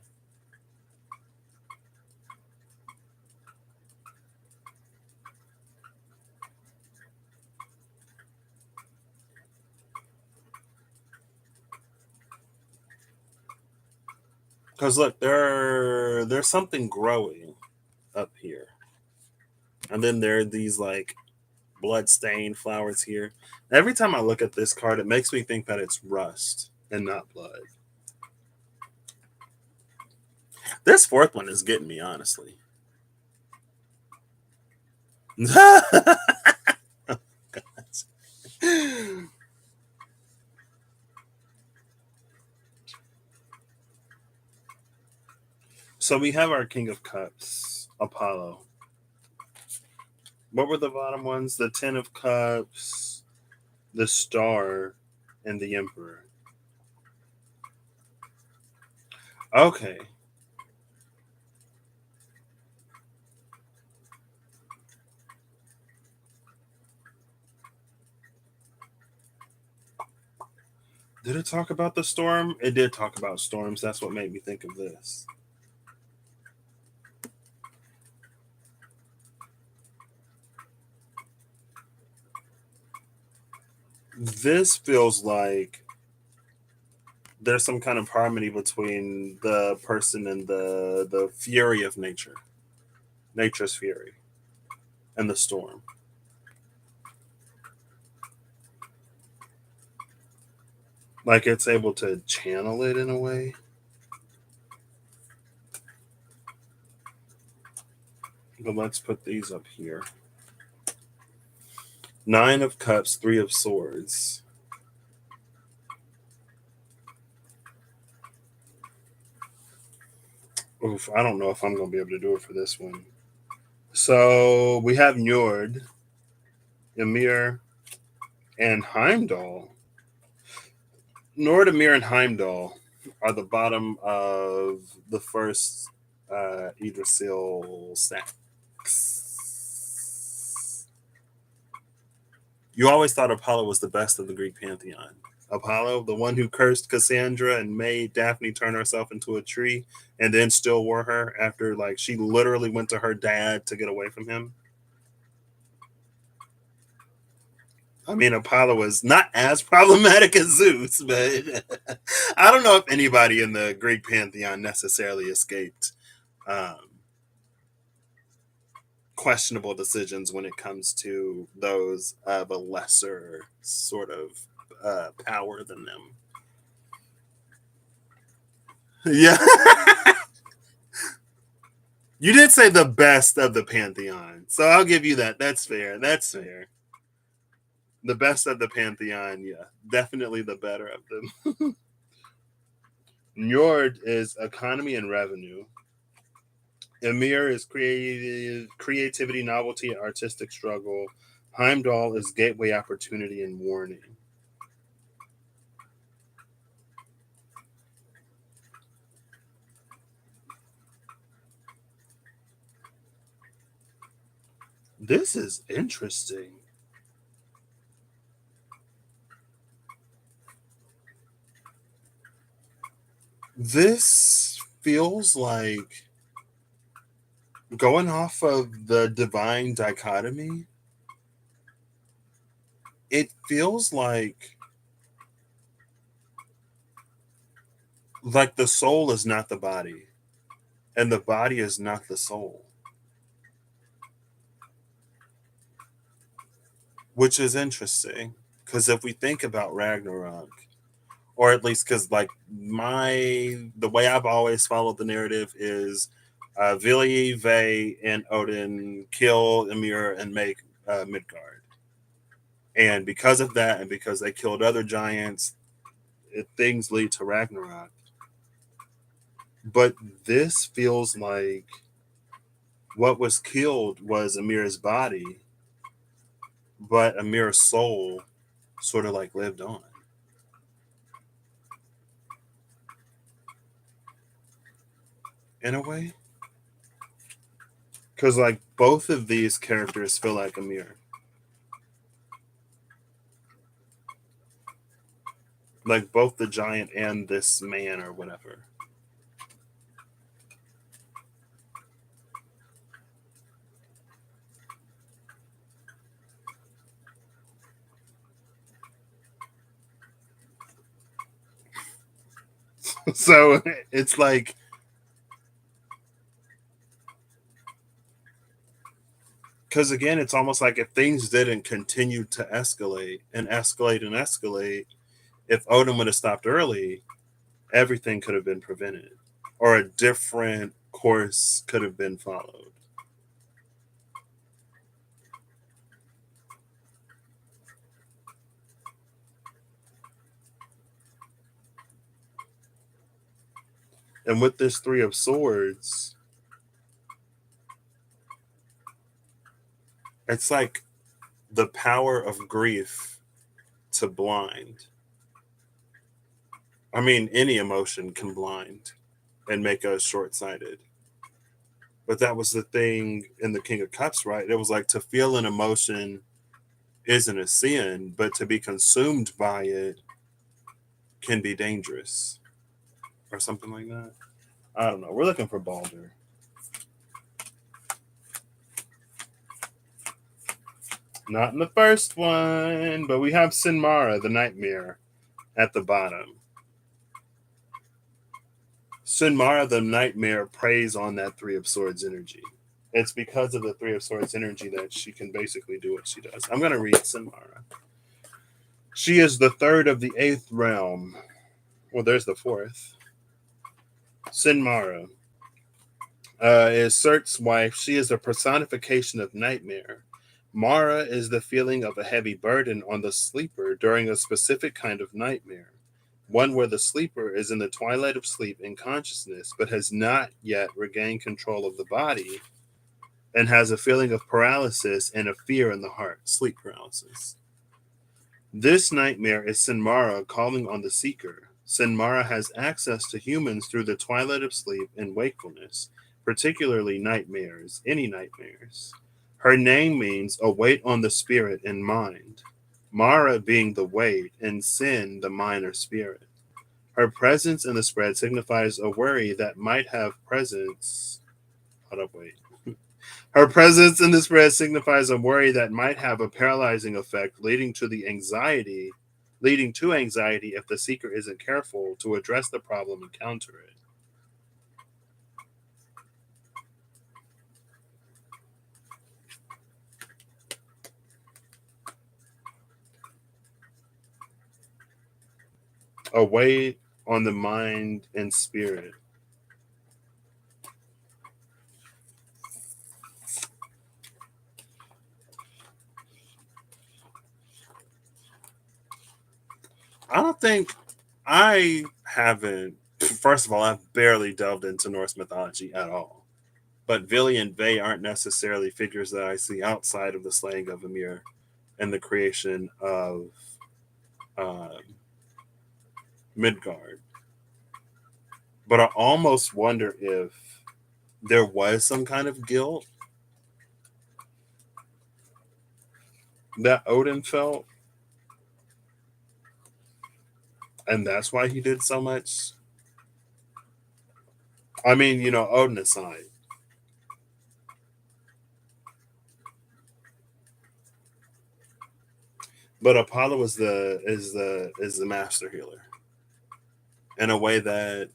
Because look, there's something growing up here. And then there are these like blood-stained flowers here. Every time I look at this card, it makes me think that it's rust and not blood. This fourth one is getting me, honestly. So we have our King of Cups, Apollo. What were the bottom ones? The Ten of Cups, the Star, and the Emperor. Okay. Did it talk about the storm? It did talk about storms. That's what made me think of this. This feels like there's some kind of harmony between the person and the fury of nature, nature's fury, and the storm. Like it's able to channel it in a way. But let's put these up here. Nine of Cups, Three of Swords. Oof, I don't know if I'm going to be able to do it for this one. So we have Njord, Ymir, and Heimdall. Njord, Ymir, and Heimdall are the bottom of the first Yggdrasil stacks. You always thought Apollo was the best of the Greek pantheon. Apollo, the one who cursed Cassandra and made Daphne turn herself into a tree and then still wore her after like she literally went to her dad to get away from him. I mean, Apollo was not as problematic as Zeus, but I don't know if anybody in the Greek pantheon necessarily escaped um, questionable decisions when it comes to those of a lesser sort of power than them. Yeah. You did say the best of the pantheon, so I'll give you that. That's fair. That's fair. The best of the pantheon, yeah, definitely the better of them. Njord is economy and revenue. Ymir is creativity, novelty, artistic struggle. Heimdall is gateway, opportunity, and warning. This is interesting. This feels like going off of the divine dichotomy. It feels like the soul is not the body and the body is not the soul, which is interesting because if we think about Ragnarok, or at least because like the way I've always followed the narrative is Vili, Ve, and Odin kill Ymir and make Midgard, and because of that, and because they killed other giants, things lead to Ragnarok. But this feels like what was killed was Ymir's body, but Ymir's soul sort of like lived on in a way. Because like both of these characters feel like Ymir. Like both the giant and this man or whatever. So it's like Because again, it's almost like if things didn't continue to escalate and escalate and escalate, if Odin would have stopped early, everything could have been prevented, or a different course could have been followed. And with this Three of Swords, it's like the power of grief to blind. I mean, any emotion can blind and make us short sighted. But that was the thing in the King of Cups, right? It was like to feel an emotion isn't a sin, but to be consumed by it can be dangerous or something like that. I don't know. We're looking for Baldur. Not in the first one, but we have Sinmara, the nightmare, at the bottom. Sinmara, the nightmare, preys on that Three of Swords energy. It's because of the Three of Swords energy that she can basically do what she does. I'm going to read Sinmara. She is the third of the eighth realm. Well, there's the fourth. Sinmara is Surt's wife. She is a personification of nightmare. Mara is the feeling of a heavy burden on the sleeper during a specific kind of nightmare, one where the sleeper is in the twilight of sleep in consciousness but has not yet regained control of the body and has a feeling of paralysis and a fear in the heart, sleep paralysis. This nightmare is Sinmara calling on the seeker. Sinmara has access to humans through the twilight of sleep and wakefulness, particularly nightmares, any nightmares. Her name means a weight on the spirit and mind. Mara being the weight, and Sin the mind or spirit. Her presence in the spread signifies a worry that might have presence. Hold up, wait. Her presence in the spread signifies a worry that might have a paralyzing effect, leading to anxiety if the seeker isn't careful to address the problem and counter it. A weight on the mind and spirit. I don't think I haven't. First of all, I've barely delved into Norse mythology at all. But Vili and Ve aren't necessarily figures that I see outside of the slaying of Ymir and the creation of um, Midgard. But I almost wonder if there was some kind of guilt that Odin felt, and that's why he did so much. I mean, Odin aside, but Apollo is the master healer in a way that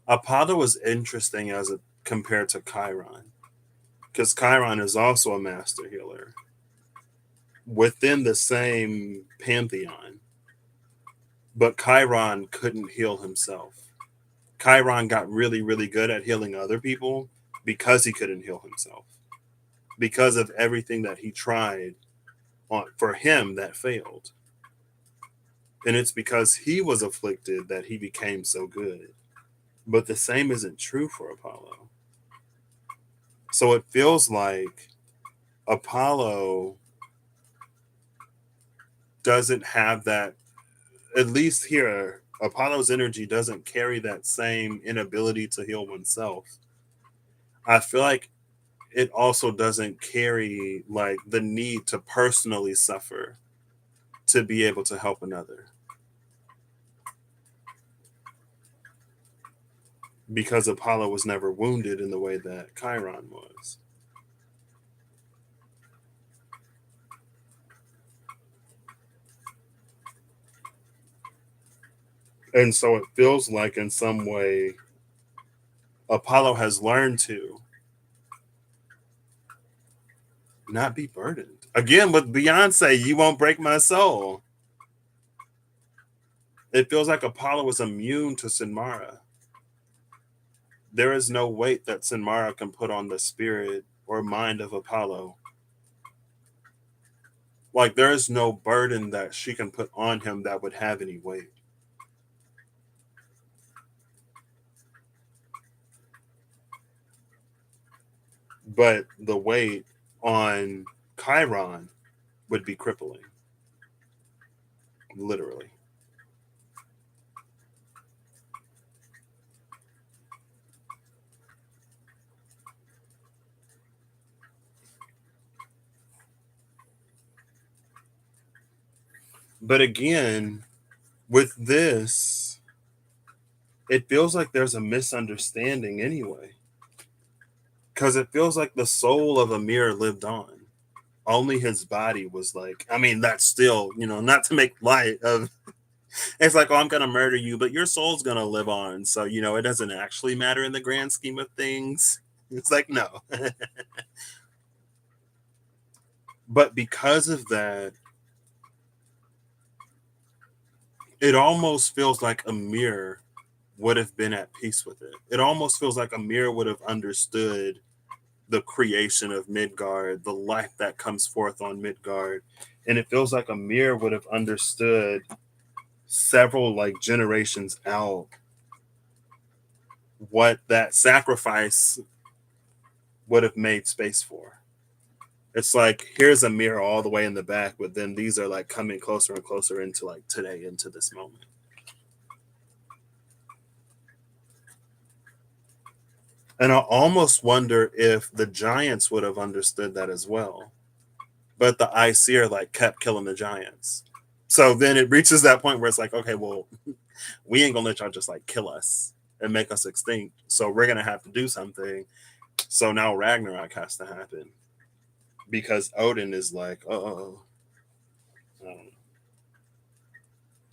Apollo was interesting as compared to Chiron, because Chiron is also a master healer within the same pantheon, but Chiron couldn't heal himself. Chiron got really, really good at healing other people because he couldn't heal himself, because of everything that he tried for him that failed. And it's because he was afflicted that he became so good. But the same isn't true for Apollo. So it feels like Apollo doesn't have that, at least here, Apollo's energy doesn't carry that same inability to heal oneself. I feel like it also doesn't carry like the need to personally suffer to be able to help another, because Apollo was never wounded in the way that Chiron was. And so it feels like in some way Apollo has learned to not be burdened. Again, with Beyonce, you won't break my soul. It feels like Apollo is immune to Sinmara. There is no weight that Sinmara can put on the spirit or mind of Apollo. Like, there is no burden that she can put on him that would have any weight. But the weight on Chiron would be crippling, literally. But again, with this, it feels like there's a misunderstanding anyway. Because it feels like the soul of Amir lived on. Only his body was like, I mean, that's still, not to make light of, it's like, oh, I'm going to murder you, but your soul's going to live on. So, it doesn't actually matter in the grand scheme of things. It's like, no. But because of that, it almost feels like Amir would have been at peace with it. It almost feels like Amir would have understood the creation of Midgard, the life that comes forth on Midgard. And it feels like Amir would have understood several like generations out what that sacrifice would have made space for. It's like here's Amir all the way in the back, but then these are like coming closer and closer into like today, into this moment. And I almost wonder if the giants would have understood that as well. But the Aesir like kept killing the giants. So then it reaches that point where it's like, okay, well, we ain't gonna let y'all just like kill us and make us extinct. So we're gonna have to do something. So now Ragnarok has to happen because Odin is like, oh.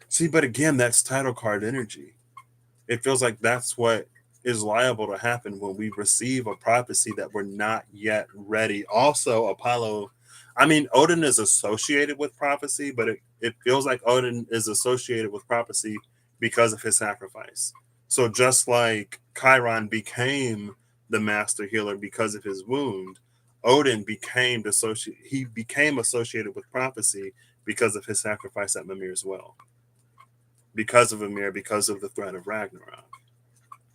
See, but again, that's title card energy. It feels like that's what is liable to happen when we receive a prophecy that we're not yet ready. Also, Apollo, I mean, Odin is associated with prophecy, but it feels like Odin is associated with prophecy because of his sacrifice. So just like Chiron became the master healer because of his wound, Odin became associated with prophecy because of his sacrifice at Mimir's well. Because of Mimir, because of the threat of Ragnarok.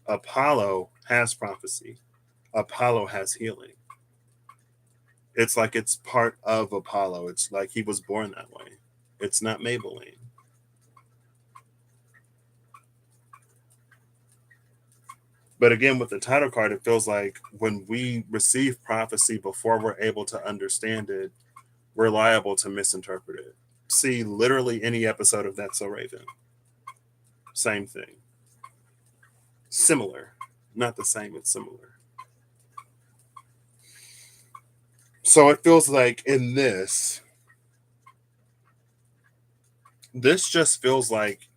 Apollo has prophecy. Apollo has healing. It's like it's part of Apollo. It's like he was born that way. It's not Maybelline. But again, with the title card, it feels like when we receive prophecy before we're able to understand it, we're liable to misinterpret it. See, literally any episode of That's So Raven. Same thing. Similar. Not the same, it's similar. So it feels like in this just feels like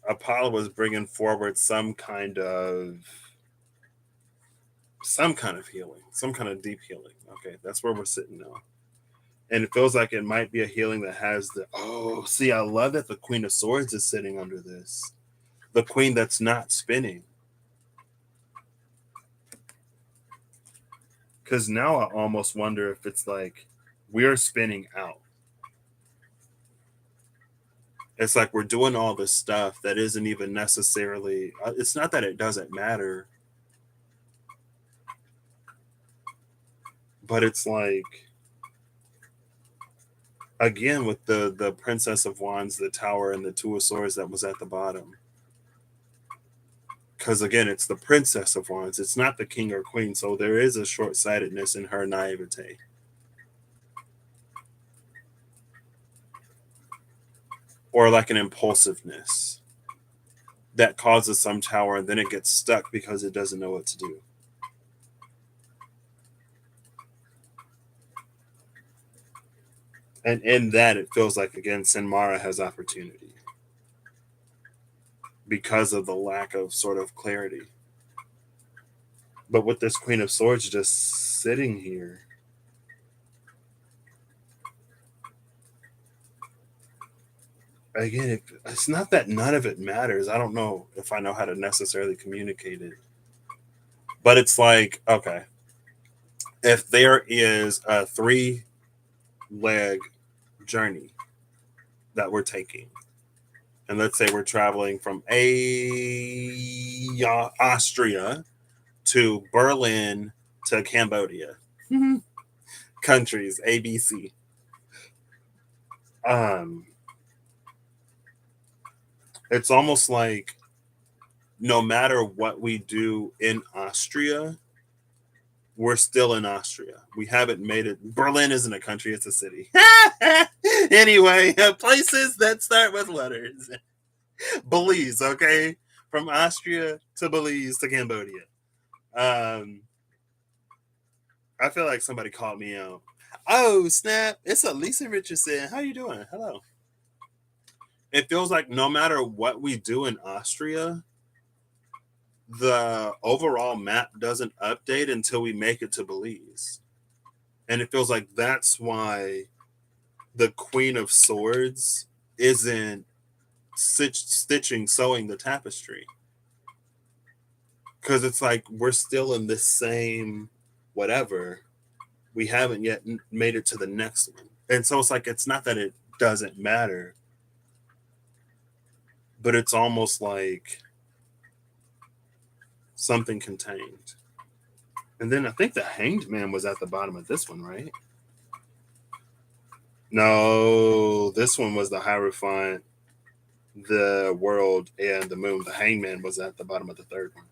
Apollo was bringing forward some kind of healing, some kind of deep healing. Okay, that's where we're sitting now. And it feels like it might be a healing that has see, I love that the Queen of Swords is sitting under this. The queen that's not spinning. Because now I almost wonder if it's like we're spinning out. It's like we're doing all this stuff that isn't even necessarily, it's not that it doesn't matter, but it's like, again, with the Princess of Wands, the Tower, and the Two of Swords that was at the bottom. Because again, it's the Princess of Wands, it's not the King or Queen, so there is a short-sightedness in her naivete. Or like an impulsiveness that causes some tower and then it gets stuck because it doesn't know what to do. And in that, it feels like, again, Sinmara has opportunity because of the lack of sort of clarity. But with this Queen of Swords just sitting here, again, it's not that none of it matters. I don't know if I know how to necessarily communicate it. But it's like, okay, if there is a 3-leg journey that we're taking, and let's say we're traveling from Austria to Berlin to Cambodia, countries ABC. Um, it's almost like no matter what we do in Austria, we're still in Austria. We haven't made it. Berlin isn't a country, it's a city. Anyway, places that start with letters. Belize, okay? From Austria to Belize to Cambodia. Um, I feel like somebody called me out. Oh, snap. It's Lisa Richardson. How you doing? Hello. It feels like no matter what we do in Austria, the overall map doesn't update until we make it to Belize. And it feels like that's why the Queen of Swords isn't sewing the tapestry. Because it's like we're still in the same whatever. We haven't yet made it to the next one. And so it's like, it's not that it doesn't matter, but it's almost like something contained. And then I think the Hanged Man was at the bottom of this one, right? No, this one was the Hierophant, the World, and the Moon. The Hangman was at the bottom of the third one,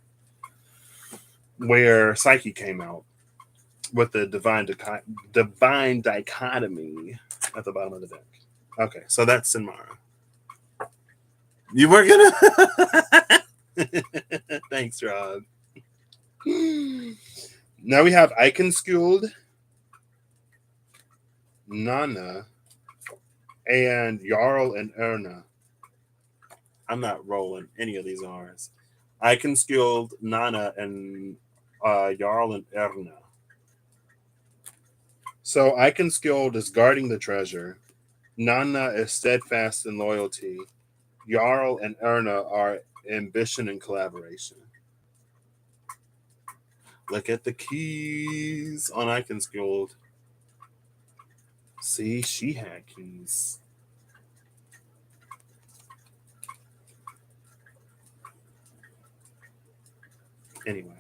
where Psyche came out with the divine dichotomy at the bottom of the deck. Okay, so that's Sinmara. You were gonna. Thanks, Rob. Now we have Eichenskuld, Nana, and Jarl and Erna. I'm not rolling any of these R's. Eichenskuld, Nana, and Jarl and Erna. So Eichenskuld is guarding the treasure. Nana is steadfast in loyalty. Jarl and Erna are ambition and collaboration. Look at the keys on Eichenskuld. See, she had keys. Anyway.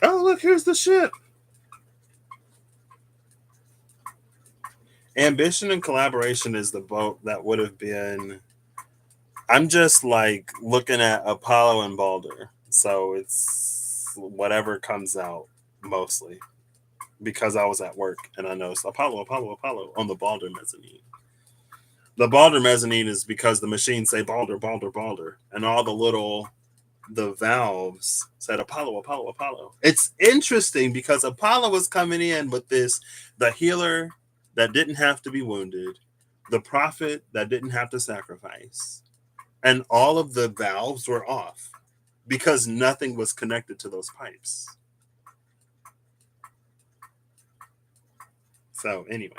Oh, look, here's the ship. Ambition and collaboration is the boat that would have been. I'm just like looking at Apollo and Baldur. So it's whatever comes out mostly because I was at work and I noticed Apollo on the Baldur mezzanine. The Baldur mezzanine is because the machines say Baldur, Baldur, Baldur, and all the valves said Apollo. It's interesting because Apollo was coming in with the healer that didn't have to be wounded, the prophet that didn't have to sacrifice, and all of the valves were off because nothing was connected to those pipes. So anyway.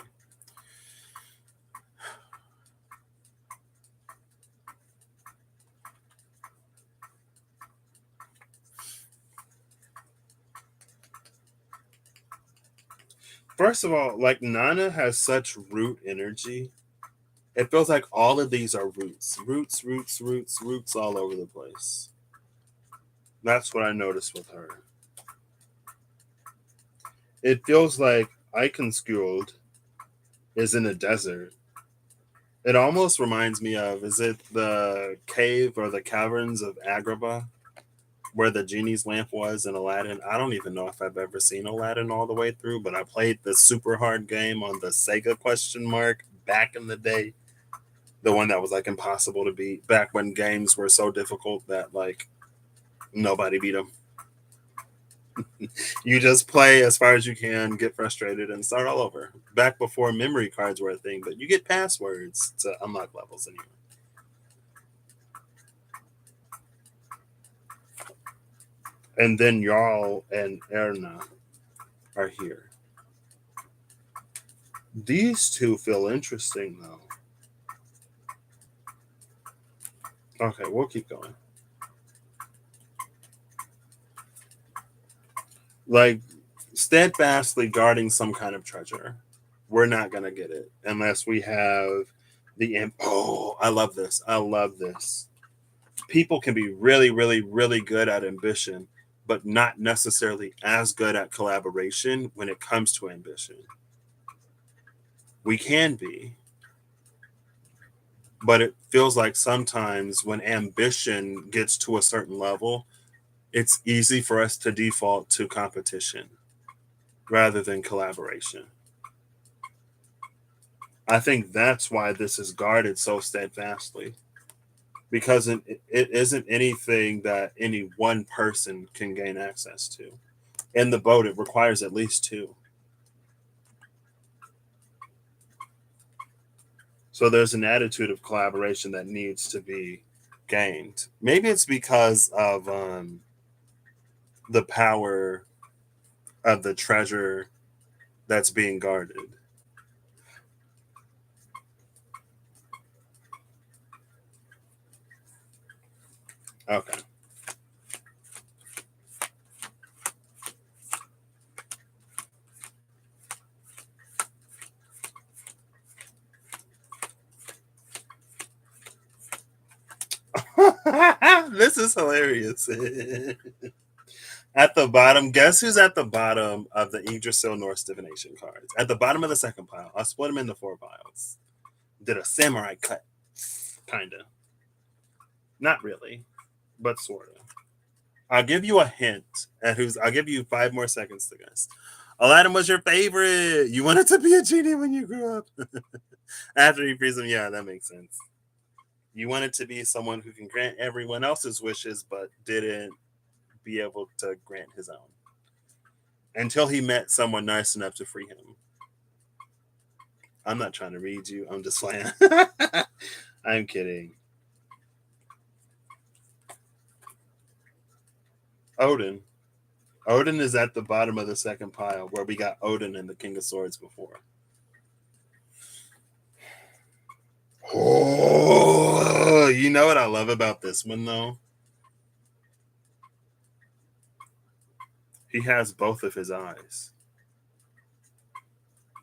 First of all, like Nana has such root energy. It feels like all of these are roots all over the place. That's what I noticed with her. It feels like Eichenskuld is in a desert. It almost reminds me of, is it the cave or the caverns of Agrabah where the genie's lamp was in Aladdin? I don't even know if I've ever seen Aladdin all the way through, but I played the super hard game on the Sega question mark back in the day. The one that was like impossible to beat back when games were so difficult that like nobody beat them. You just play as far as you can, get frustrated, and start all over. Back before memory cards were a thing, but you get passwords to unlock levels anyway. And then Jarl and Erna are here. These two feel interesting though. Okay, we'll keep going. Like steadfastly guarding some kind of treasure. We're not gonna get it unless we have the oh, I love this. I love this. People can be really, really, really good at ambition, but not necessarily as good at collaboration when it comes to ambition. We can be, but it feels like sometimes when ambition gets to a certain level, it's easy for us to default to competition rather than collaboration. I think that's why this is guarded so steadfastly because it isn't anything that any one person can gain access to. In the boat, it requires at least two. So there's an attitude of collaboration that needs to be gained. Maybe it's because of the power of the treasure that's being guarded. Okay. This is hilarious. At the bottom, guess who's at the bottom of the Yggdrasil Norse divination cards? At the bottom of the second pile. I'll split them into four piles. Did a samurai cut. Kinda. Not really, but sorta. I'll give you a hint at who's. I'll give you 5 more seconds to guess. Aladdin was your favorite. You wanted to be a genie when you grew up. After you freeze him, yeah, that makes sense. You wanted to be someone who can grant everyone else's wishes, but didn't be able to grant his own until he met someone nice enough to free him. I'm not trying to read you. I'm just playing. I'm kidding. Odin. Odin is at the bottom of the second pile where we got Odin and the King of Swords before. Oh, you know what I love about this one though? He has both of his eyes.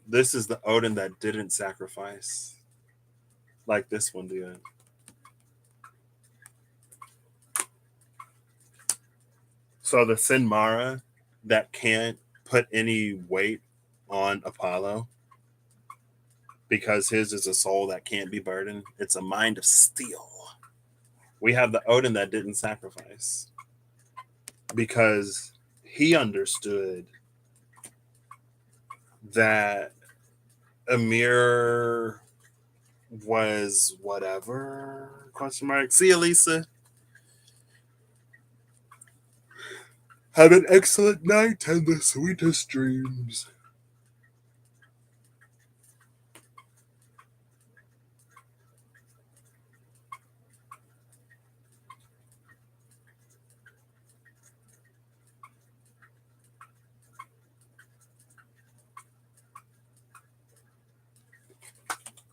This is the Odin that didn't sacrifice like this one did. So the Sinmara that can't put any weight on Apollo because his is a soul that can't be burdened. It's a mind of steel. We have the Odin that didn't sacrifice because he understood that Amir was whatever question mark. See you, Lisa. Have an excellent night and the sweetest dreams.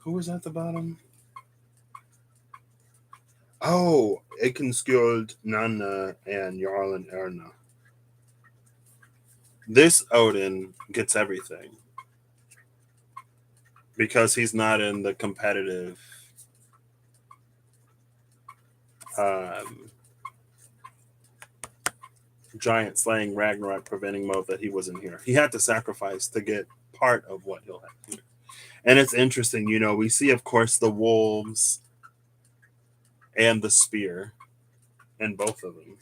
Who was at the bottom? Oh, Ikenskjöld, Nanna, and Jarl and Erna. This Odin gets everything because he's not in the competitive um, giant slaying Ragnarok preventing mode that he was in here. He had to sacrifice to get part of what he'll have here. And it's interesting, you know, we see, of course, the wolves and the spear in both of them.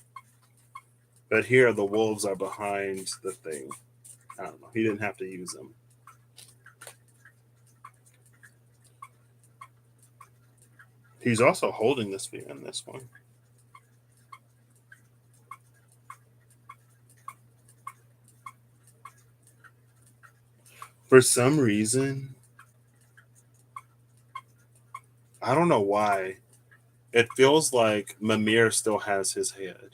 But here, the wolves are behind the thing. I don't know. He didn't have to use them. He's also holding the spear in this one. For some reason, I don't know why, it feels like Mimir still has his head.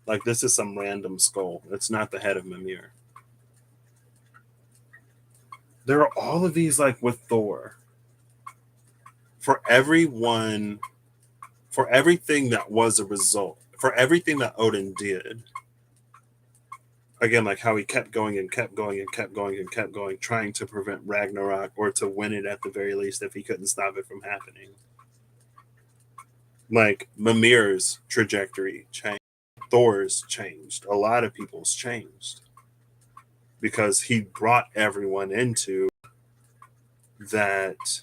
Like this is some random skull. It's not the head of Mimir. There are all of these like with Thor. For everyone, for everything that was a result, for everything that Odin did, again, like how he kept going and kept going and kept going and kept going, trying to prevent Ragnarok or to win it at the very least if he couldn't stop it from happening. Like Mimir's trajectory changed, Thor's changed, a lot of people's changed because he brought everyone into that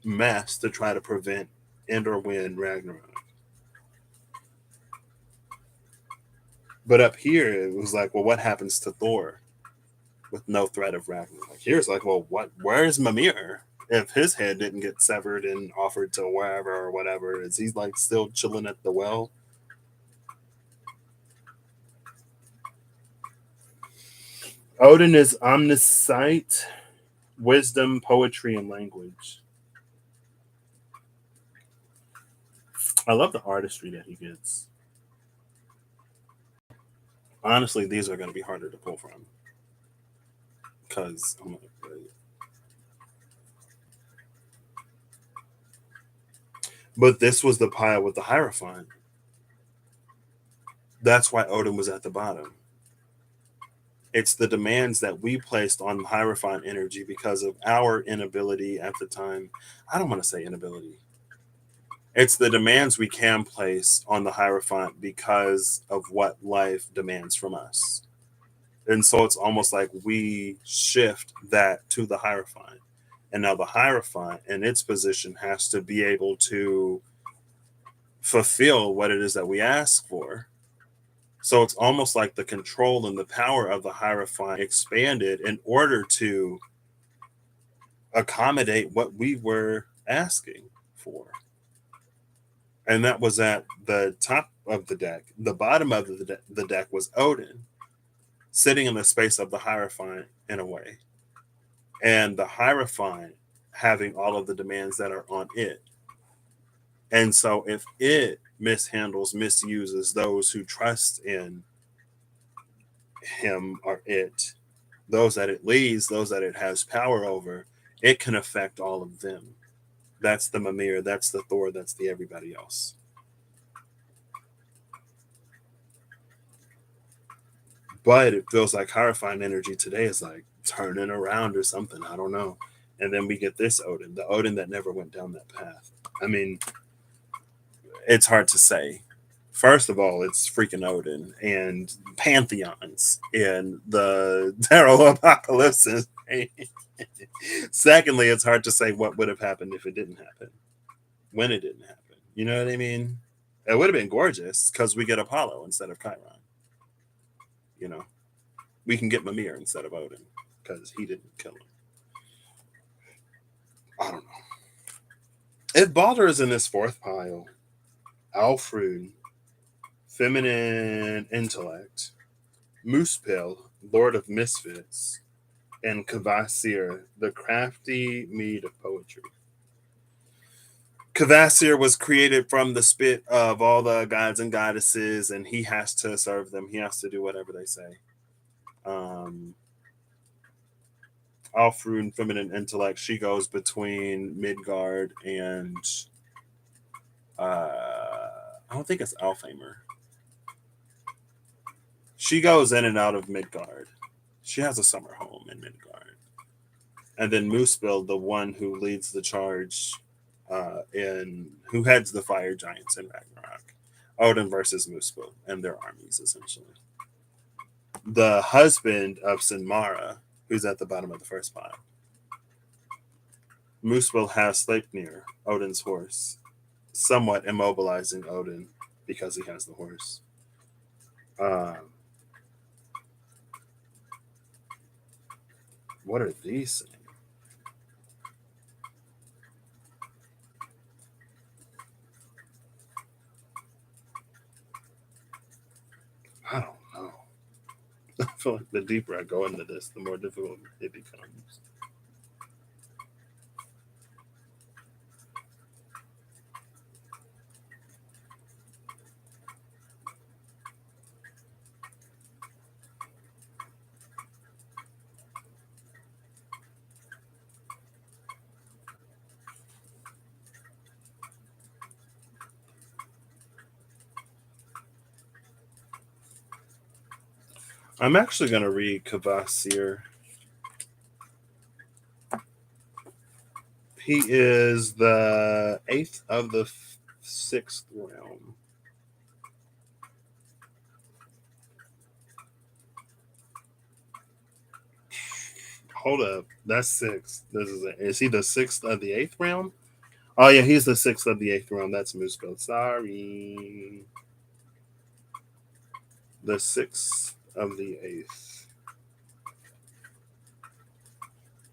mess to try to prevent and or win Ragnarok. But up here, it was like, well, what happens to Thor with no threat of Ragnarok? Here's like, well, what? Where's Mimir? If his head didn't get severed and offered to wherever or whatever, is he like still chilling at the well? Odin is omniscient, wisdom, poetry, and language. I love the artistry that he gets. Honestly, these are going to be harder to pull from because I'm like, but this was the pile with the Hierophant. That's why Odin was at the bottom. It's the demands that we placed on Hierophant energy because of our inability at the time. I don't want to say inability. It's the demands we can place on the Hierophant because of what life demands from us. And so it's almost like we shift that to the Hierophant. And now the Hierophant in its position has to be able to fulfill what it is that we ask for. So it's almost like the control and the power of the Hierophant expanded in order to accommodate what we were asking for. And that was at the top of the deck. The bottom of the deck was Odin, sitting in the space of the Hierophant in a way. And the Hierophant having all of the demands that are on it. And so if it mishandles, misuses those who trust in him or it, those that it leads, those that it has power over, it can affect all of them. That's the Mimir, that's the Thor, that's the everybody else. But it feels like Hierophant energy today is like turning around or something. I don't know. And then we get this Odin, the Odin that never went down that path. I mean, it's hard to say. First of all, it's freaking Odin and pantheons in the Tarot Apocalypse. Secondly, it's hard to say what would have happened if it didn't happen, when it didn't happen. You know what I mean? It would have been gorgeous because we get Apollo instead of Chiron. You know, we can get Mimir instead of Odin because he didn't kill him. I don't know. If Baldur is in this fourth pile, Alfred, feminine intellect, Moospil, Lord of Misfits, and Kvasir, the crafty mead of poetry. Kvasir was created from the spit of all the gods and goddesses, and he has to serve them. He has to do whatever they say. Alfrun, feminine intellect, she goes between Midgard and I don't think it's Alfheimr. She goes in and out of Midgard. She has a summer home in Midgard. And then Moospil, the one who leads the charge in who heads the fire giants in Ragnarok. Odin versus Moospil and their armies, essentially. The husband of Sinmara, who's at the bottom of the first pile. Moospil has Sleipnir, Odin's horse, somewhat immobilizing Odin because he has the horse. What are these saying? I don't know. I feel like the deeper I go into this, the more difficult it becomes. I'm actually going to read Kvasir. He is the eighth of the sixth realm. Hold up, that's six. Is he the sixth of the eighth realm? Oh yeah, he's the sixth of the eighth realm. That's Muspel. Sorry, the sixth of the eighth.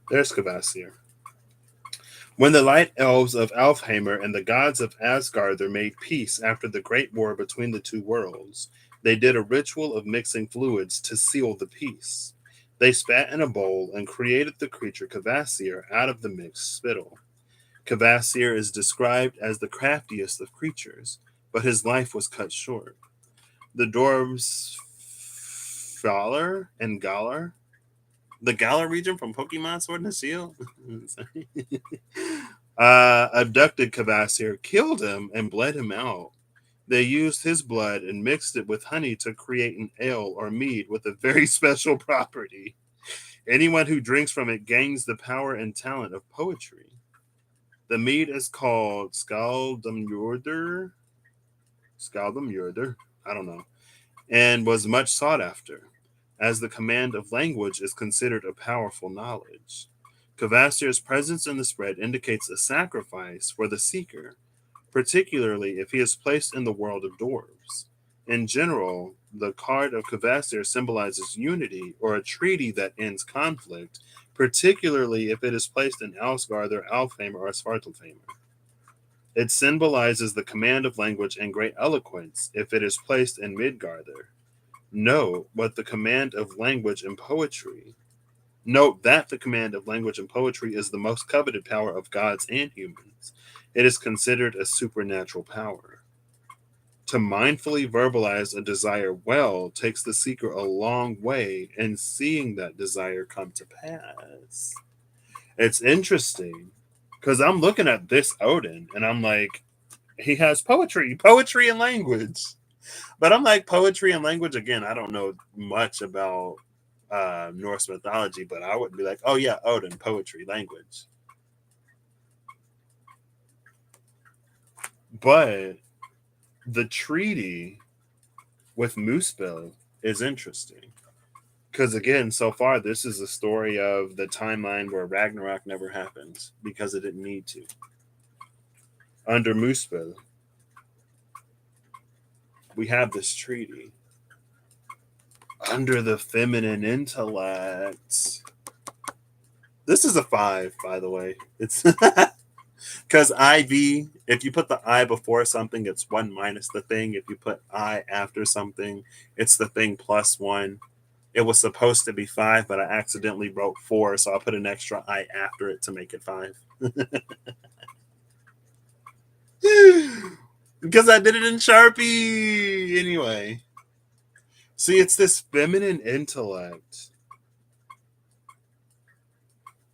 There's Kvasir. When the light elves of Alfheimr and the gods of Asgard made peace after the great war between the two worlds, they did a ritual of mixing fluids to seal the peace. They spat in a bowl and created the creature Kvasir out of the mixed spittle. Kvasir is described as the craftiest of creatures, but his life was cut short. The dwarves Fowler and Galar, the Galar region from Pokemon Sword and Shield, abducted Kvasir, killed him, and bled him out. They used his blood and mixed it with honey to create an ale or mead with a very special property. Anyone who drinks from it gains the power and talent of poetry. The mead is called Skaldamjordur. Skaldamjordur. I don't know. And was much sought after, as the command of language is considered a powerful knowledge. Kvasir's presence in the spread indicates a sacrifice for the seeker, particularly if he is placed in the world of dwarves. In general, the card of Kvasir symbolizes unity or a treaty that ends conflict, particularly if it is placed in Alsgard or Alfheim or Svartalfheim. It symbolizes the command of language and great eloquence if it is placed in Midgarder. Note what the command of language and poetry. Note that the command of language and poetry is the most coveted power of gods and humans. It is considered a supernatural power. To mindfully verbalize a desire well takes the seeker a long way in seeing that desire come to pass. It's interesting because I'm looking at this Odin and I'm like, he has poetry and language. But I'm like, poetry and language, again, I don't know much about Norse mythology, but I would be like, oh yeah, Odin, poetry, language. But the treaty with Muspel is interesting. Because again, so far, this is a story of the timeline where Ragnarok never happened because it didn't need to. Under Muspel, we have this treaty. Under the feminine intellect. This is a 5, by the way. It's because IV, if you put the I before something, it's 1 minus the thing. If you put I after something, it's the thing plus 1. It was supposed to be 5, but I accidentally wrote 4, so I put an extra I after it to make it 5. Because I did it in Sharpie. Anyway. See, it's this feminine intellect.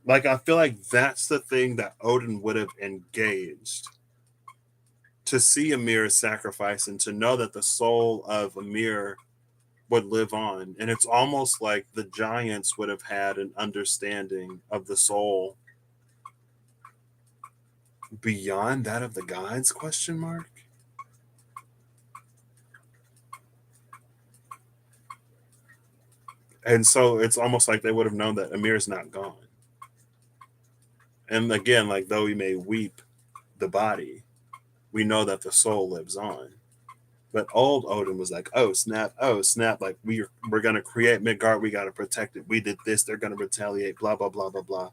Like, I feel like that's the thing that Odin would have engaged. To see Ymir sacrifice and to know that the soul of Ymir would live on. And it's almost like the giants would have had an understanding of the soul beyond that of the gods, question mark. And so it's almost like they would have known that Ymir's not gone. And again, like though we may weep the body, we know that the soul lives on. But old Odin was like, oh snap, like we're gonna create Midgard, we gotta protect it. We did this, they're gonna retaliate, blah blah blah blah blah.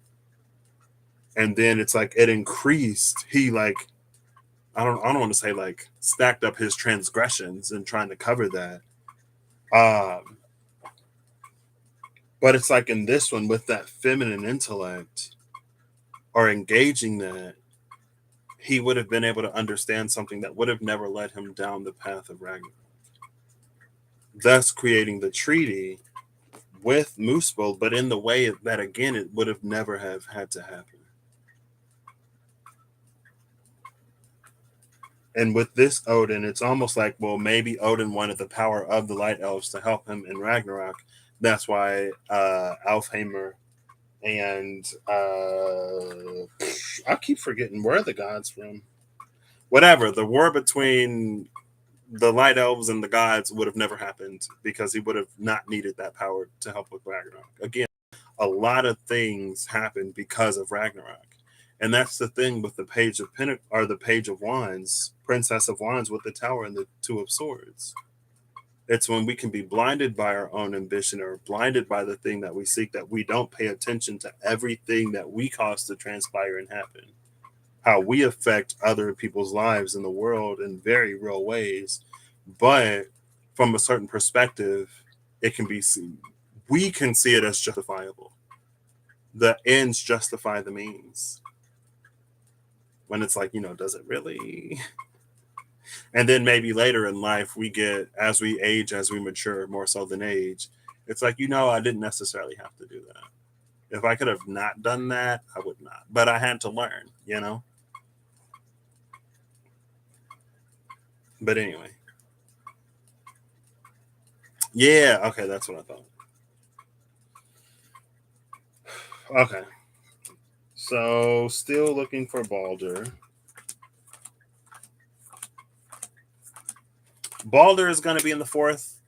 And then it's like it increased. He like I don't want to say like stacked up his transgressions and trying to cover that. Um, but it's like in this one with that feminine intellect or engaging that, he would have been able to understand something that would have never led him down the path of Ragnarok, thus creating the treaty with Muspel, but in the way that again it would have never have had to happen. And with this Odin, it's almost like, well, maybe Odin wanted the power of the Light Elves to help him in Ragnarok. That's why Alfheimr and I keep forgetting where are the gods from. Whatever, the war between the Light Elves and the gods would have never happened because he would have not needed that power to help with Ragnarok. Again, a lot of things happen because of Ragnarok. And that's the thing with the page of or the page of wands, princess of wands with the tower and the two of swords. It's when we can be blinded by our own ambition or blinded by the thing that we seek that we don't pay attention to everything that we cause to transpire and happen. How we affect other people's lives in the world in very real ways. But from a certain perspective, it can be seen. We can see it as justifiable. The ends justify the means. When it's like, does it really? And then maybe later in life, we get, as we age, as we mature, more so than age, it's like, I didn't necessarily have to do that. If I could have not done that, I would not. But I had to learn. But anyway. Yeah, okay, that's what I thought. Okay. So, still looking for Baldur. Baldur is going to be in the fourth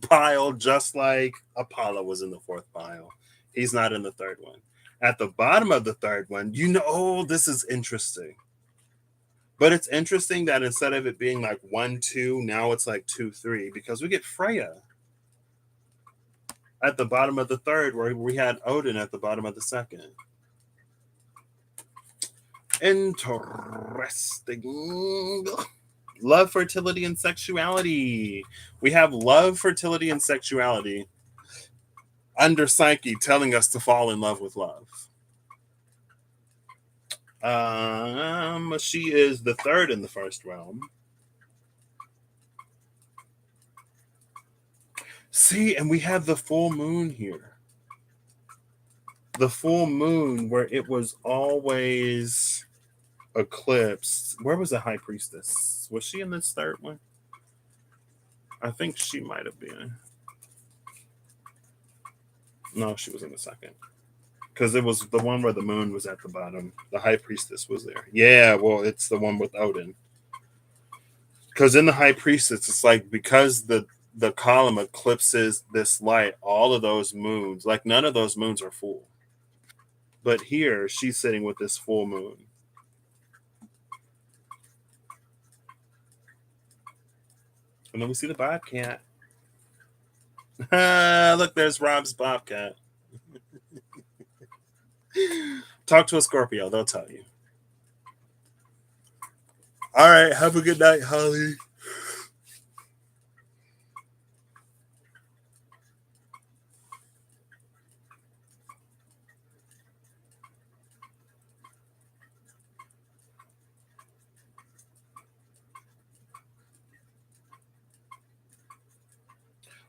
pile, just like Apollo was in the fourth pile. He's not in the third one. At the bottom of the third one, this is interesting. But it's interesting that instead of it being like 1, 2, now it's like 2, 3, because we get Freya at the bottom of the third, where we had Odin at the bottom of the second. Interesting. Love, fertility, and sexuality. We have love, fertility, and sexuality under Psyche telling us to fall in love with love. She is the third in the first realm. See, and we have the full moon here. The full moon where it was always eclipsed. Where was the high priestess? Was she in this third one? I think she might have been. No, she was in the second. Because it was the one where the moon was at the bottom. The high priestess was there. Yeah, well, it's the one with Odin. Because in the high priestess, it's like because the column eclipses this light, all of those moons, like none of those moons are full. But here, she's sitting with this full moon. And then we see the bobcat. Look, there's Rob's bobcat. Talk to a Scorpio, they'll tell you. All right, have a good night, Holly.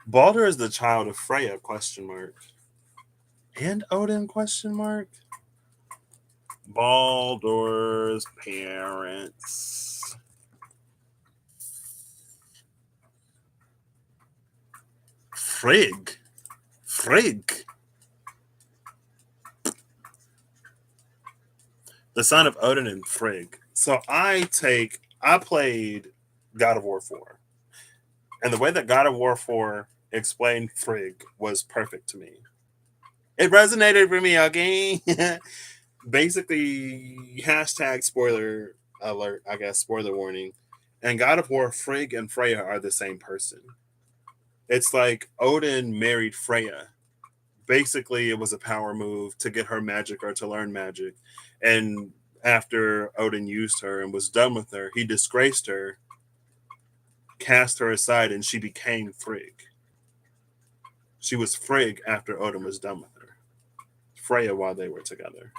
Baldur is the child of Freya, question mark. And Odin, question mark. Baldur's parents. Frigg. The son of Odin and Frigg. So I played God of War 4. And the way that God of War 4 explained Frigg was perfect to me. It resonated with me, okay? Basically, hashtag spoiler alert, I guess, spoiler warning. And God of War, Frigg and Freya are the same person. It's like Odin married Freya. Basically, it was a power move to get her magic or to learn magic. And after Odin used her and was done with her, he disgraced her, cast her aside and she became Frigg. She was Frigg after Odin was done with her. Freya while they were together.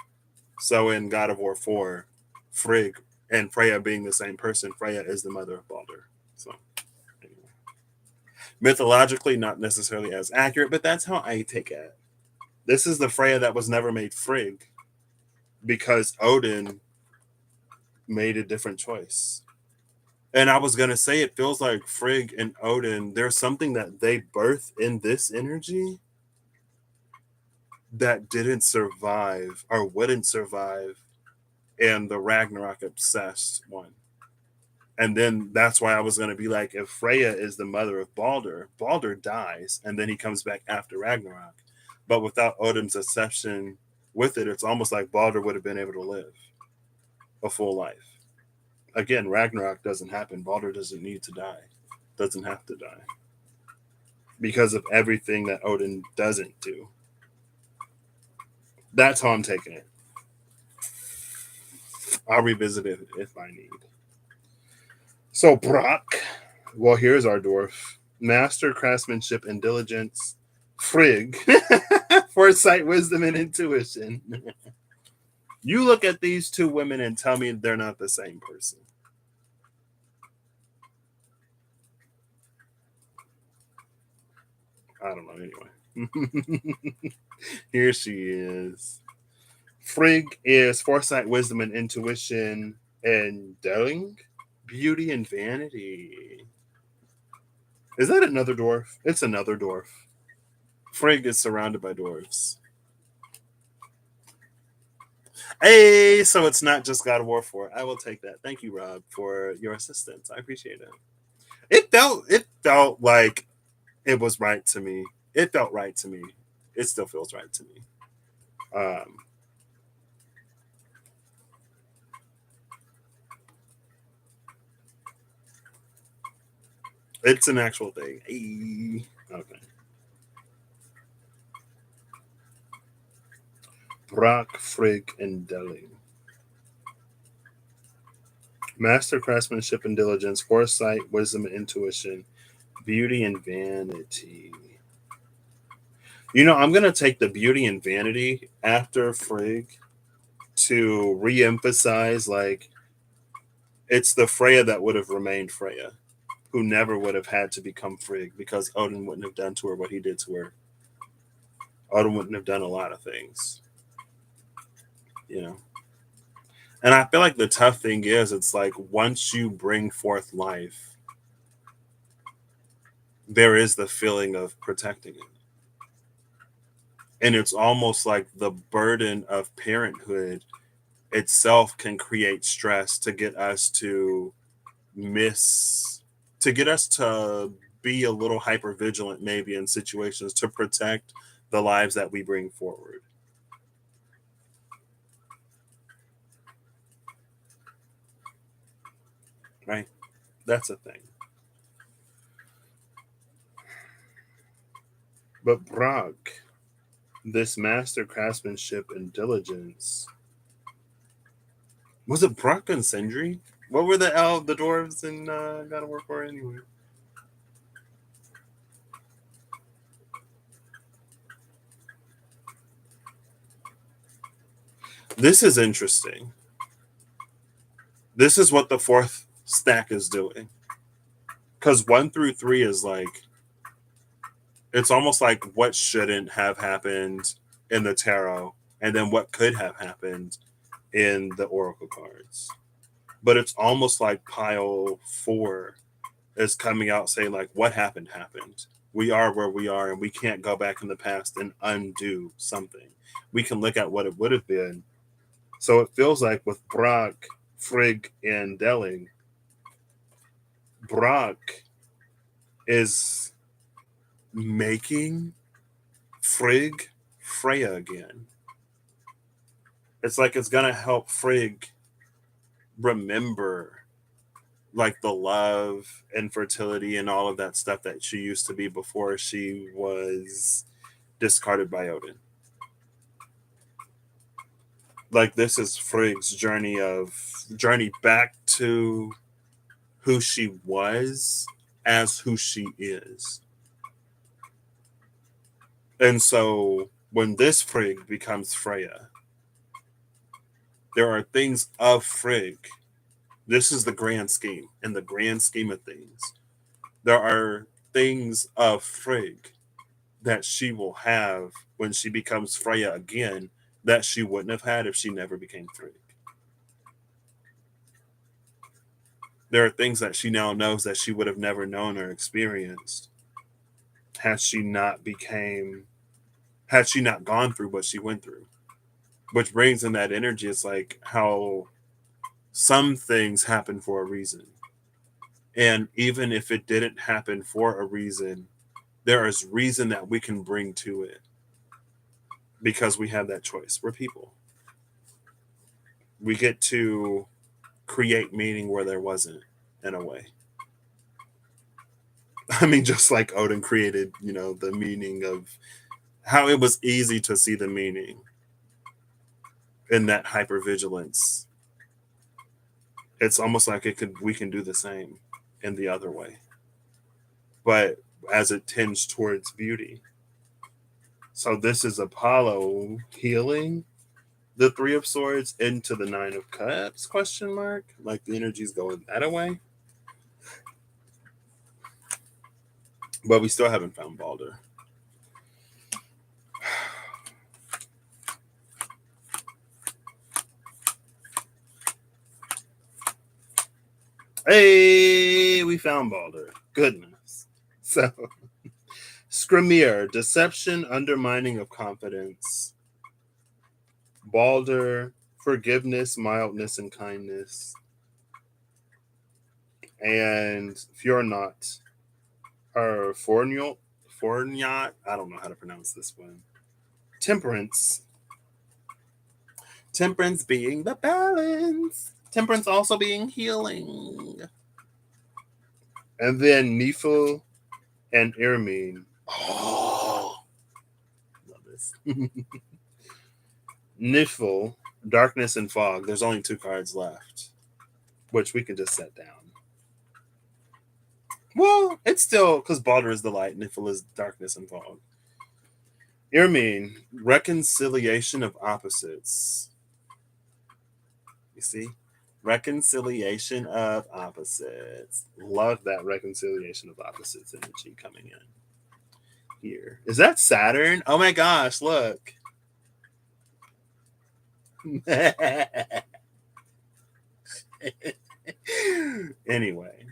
So in God of War 4, Frigg and Freya being the same person, Freya is the mother of Baldur. So anyway. Mythologically, not necessarily as accurate, but that's how I take it. This is the Freya that was never made Frigg because Odin made a different choice. And I was gonna say it feels like Frigg and Odin, there's something that they birth in this energy that didn't survive or wouldn't survive in the Ragnarok obsessed one. And then that's why I was gonna be like, if Freya is the mother of Baldur, Baldur dies and then he comes back after Ragnarok. But without Odin's obsession with it, it's almost like Baldur would have been able to live a full life. Again, Ragnarok doesn't happen. Baldur doesn't need to die, doesn't have to die because of everything that Odin doesn't do. That's how I'm taking it. I'll revisit it if I need. So, Brock, well, here's our dwarf. Master craftsmanship and diligence. Frigg, foresight, wisdom, and intuition. You look at these two women and tell me they're not the same person. I don't know. Anyway, here she is. Frigg is foresight, wisdom, and intuition, and Delling, beauty and vanity. Is that another dwarf? It's another dwarf. Frigg is surrounded by dwarves. Hey, so it's not just God of War 4. I will take that. Thank you, Rob, for your assistance. I appreciate it. It felt like it was right to me. It felt right to me. It still feels right to me. Um, it's an actual thing. Hey. Okay. Brock, Frigg, and Delling. Master craftsmanship and diligence, foresight, wisdom, and intuition, beauty and vanity. You know, I'm gonna take the beauty and vanity after Frigg to re-emphasize like it's the Freya that would have remained Freya, who never would have had to become Frigg because Odin wouldn't have done to her what he did to her. Odin wouldn't have done a lot of things, you know. And I feel like the tough thing is, it's like once you bring forth life, there is the feeling of protecting it. And it's almost like the burden of parenthood itself can create stress to get us to miss, to get us to be a little hyper vigilant, maybe in situations to protect the lives that we bring forward. Right? That's a thing. But Brock, this master craftsmanship and diligence, was it Brock and Sindri? What were the dwarves in God of War 4 anyway? This is interesting. This is what the fourth stack is doing. Because 1 through 3 is like, it's almost like what shouldn't have happened in the tarot, and then what could have happened in the oracle cards. But it's almost like pile 4 is coming out saying, like, what happened happened. We are where we are, and we can't go back in the past and undo something. We can look at what it would have been. So it feels like with Brock, Frigg, and Delling, Brock is making Frigg Freya again. It's like it's gonna help Frigg remember like the love and fertility and all of that stuff that she used to be before she was discarded by Odin. Like this is Frigg's journey back to who she was as who she is. And so when this Frigg becomes Freya, there are things of Frigg. This is the grand scheme. In the grand scheme of things, there are things of Frigg that she will have when she becomes Freya again that she wouldn't have had if she never became Frigg. There are things that she now knows that she would have never known or experienced had had she not gone through what she went through. Which brings in that energy. It's like how some things happen for a reason. And even if it didn't happen for a reason, there is reason that we can bring to it because we have that choice. We're people. We get to create meaning where there wasn't, in a way. I mean, just like Odin created, the meaning of how it was easy to see the meaning in that hypervigilance. It's almost like we can do the same in the other way, but as it tends towards beauty. So this is Apollo healing the Three of Swords into the Nine of Cups, question mark? Like the energy's going that way. But we still haven't found Baldur. Hey, we found Baldur. Goodness. So, Skrimir, deception, undermining of confidence. Baldur, forgiveness, mildness, and kindness. And Fjornot, or Fornyot, I don't know how to pronounce this one. Temperance. Temperance being the balance. Temperance also being healing. And then Nifl and Irmine. Oh, love this. Nifl, darkness and fog. There's only 2 cards left, which we can just set down. Well, it's still because Baldur is the light, Nifl is darkness and fog. Irmine, reconciliation of opposites. You see? Reconciliation of opposites. Love that reconciliation of opposites energy coming in here. Is that Saturn? Oh my gosh, look. Anyway.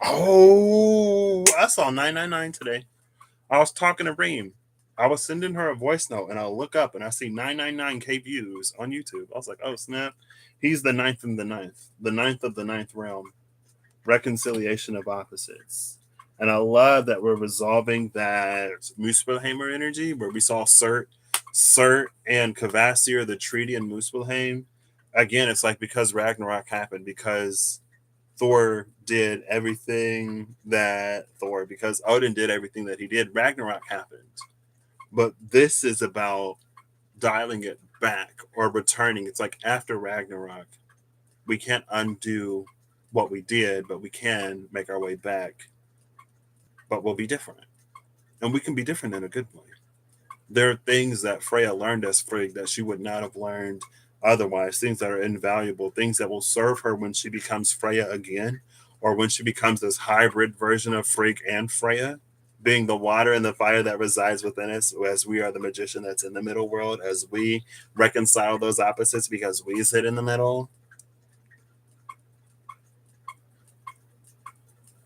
Oh, I saw 999 today. I was talking to Reem. I was sending her a voice note, and I look up and I see 999K views on YouTube. I was like, oh, snap. He's the ninth of the ninth realm. Reconciliation of opposites. And I love that we're resolving that Muspelheimer energy where we saw Surt and Kvasir, the treaty in Muspelheim. Again, it's like because Ragnarok happened, because Thor did everything because Odin did everything that he did, Ragnarok happened. But this is about dialing it back or returning. It's like after Ragnarok, we can't undo what we did, but we can make our way back. But we'll be different. And we can be different in a good way. There are things that Freya learned as Frigg that she would not have learned otherwise, things that are invaluable, things that will serve her when she becomes Freya again, or when she becomes this hybrid version of Frigg and Freya, being the water and the fire that resides within us, as we are the magician that's in the middle world, as we reconcile those opposites because we sit in the middle.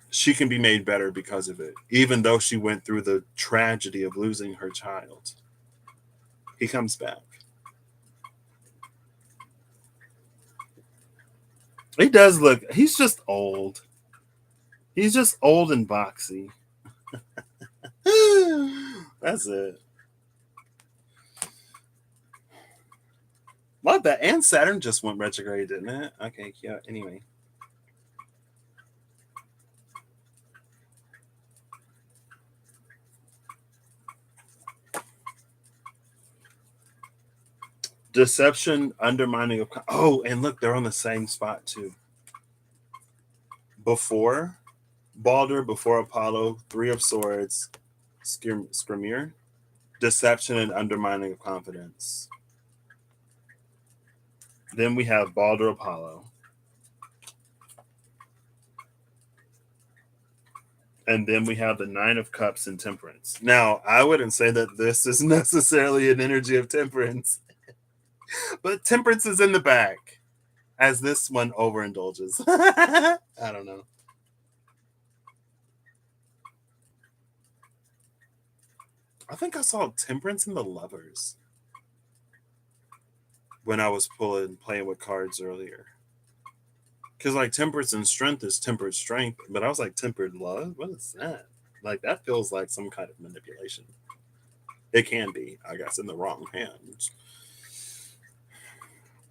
She can be made better because of it, even though she went through the tragedy of losing her child. He comes back. He does look, he's just old. He's just old and boxy. That's it. Love that. And Saturn just went retrograde, didn't it? Okay, yeah, anyway. Deception, undermining of. Oh, and look, they're on the same spot too. Before Baldur, before Apollo, Three of Swords, Skrimir, deception and undermining of confidence. Then we have Baldur, Apollo. And then we have the Nine of Cups and Temperance. Now, I wouldn't say that this is necessarily an energy of temperance, but temperance is in the back as this one overindulges. I don't know. I think I saw temperance in the Lovers when I was playing with cards earlier. Because like temperance and strength is tempered strength, but I was like tempered love. What is that? Like that feels like some kind of manipulation. It can be, I guess, in the wrong hands.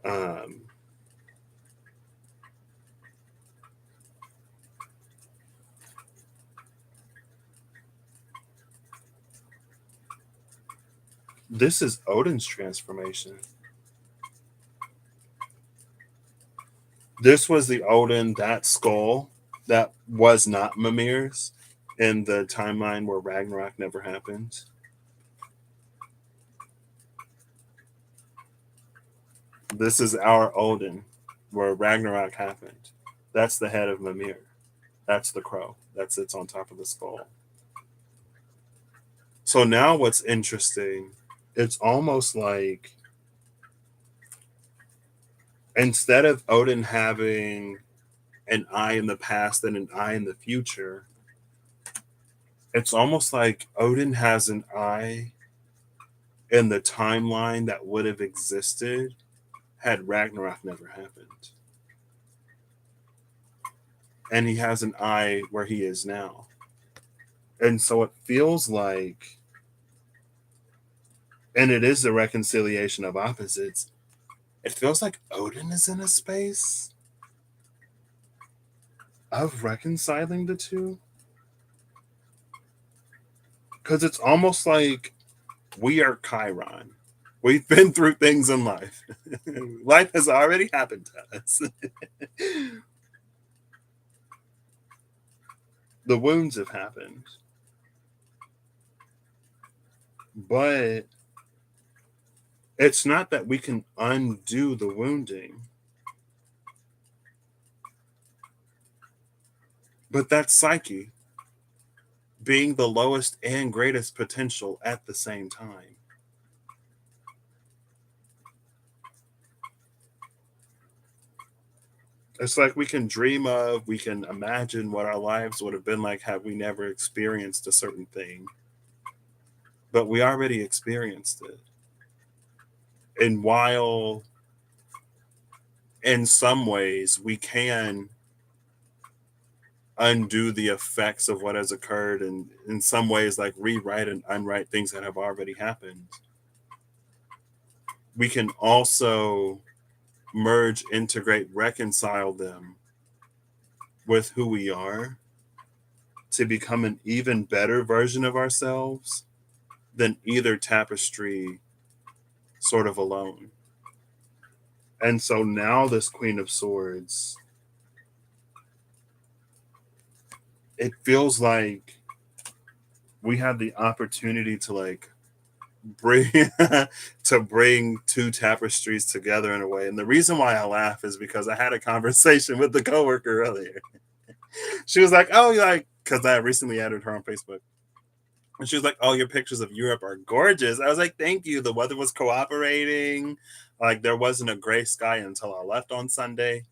Um, this is Odin's transformation. This was the Odin, that skull that was not Mimir's in the timeline where Ragnarok never happened. This is our Odin where Ragnarok happened. That's the head of Mimir. That's the crow that sits on top of the skull. So now what's interesting, it's almost like instead of Odin having an eye in the past and an eye in the future, it's almost like Odin has an eye in the timeline that would have existed had Ragnarok never happened. And he has an eye where he is now. And so it feels like, and it is the reconciliation of opposites, it feels like Odin is in a space of reconciling the two. Because it's almost like we are Chiron. We've been through things in life. Life has already happened to us. The wounds have happened. But it's not that we can undo the wounding. But that's psyche being the lowest and greatest potential at the same time. It's like we can dream of, we can imagine what our lives would have been like had we never experienced a certain thing. But we already experienced it. And while in some ways we can undo the effects of what has occurred and in some ways like rewrite and unwrite things that have already happened, we can also merge, integrate, reconcile them with who we are to become an even better version of ourselves than either tapestry sort of alone. And so now this Queen of Swords, it feels like we have the opportunity to like bring to bring two tapestries together in a way. And the reason why I laugh is because I had a conversation with the coworker earlier. She was like, "Oh, you like," because I recently added her on Facebook, and she was like, "Oh, your pictures of Europe are gorgeous." I was like, "Thank you." The weather was cooperating. Like there wasn't a gray sky until I left on Sunday.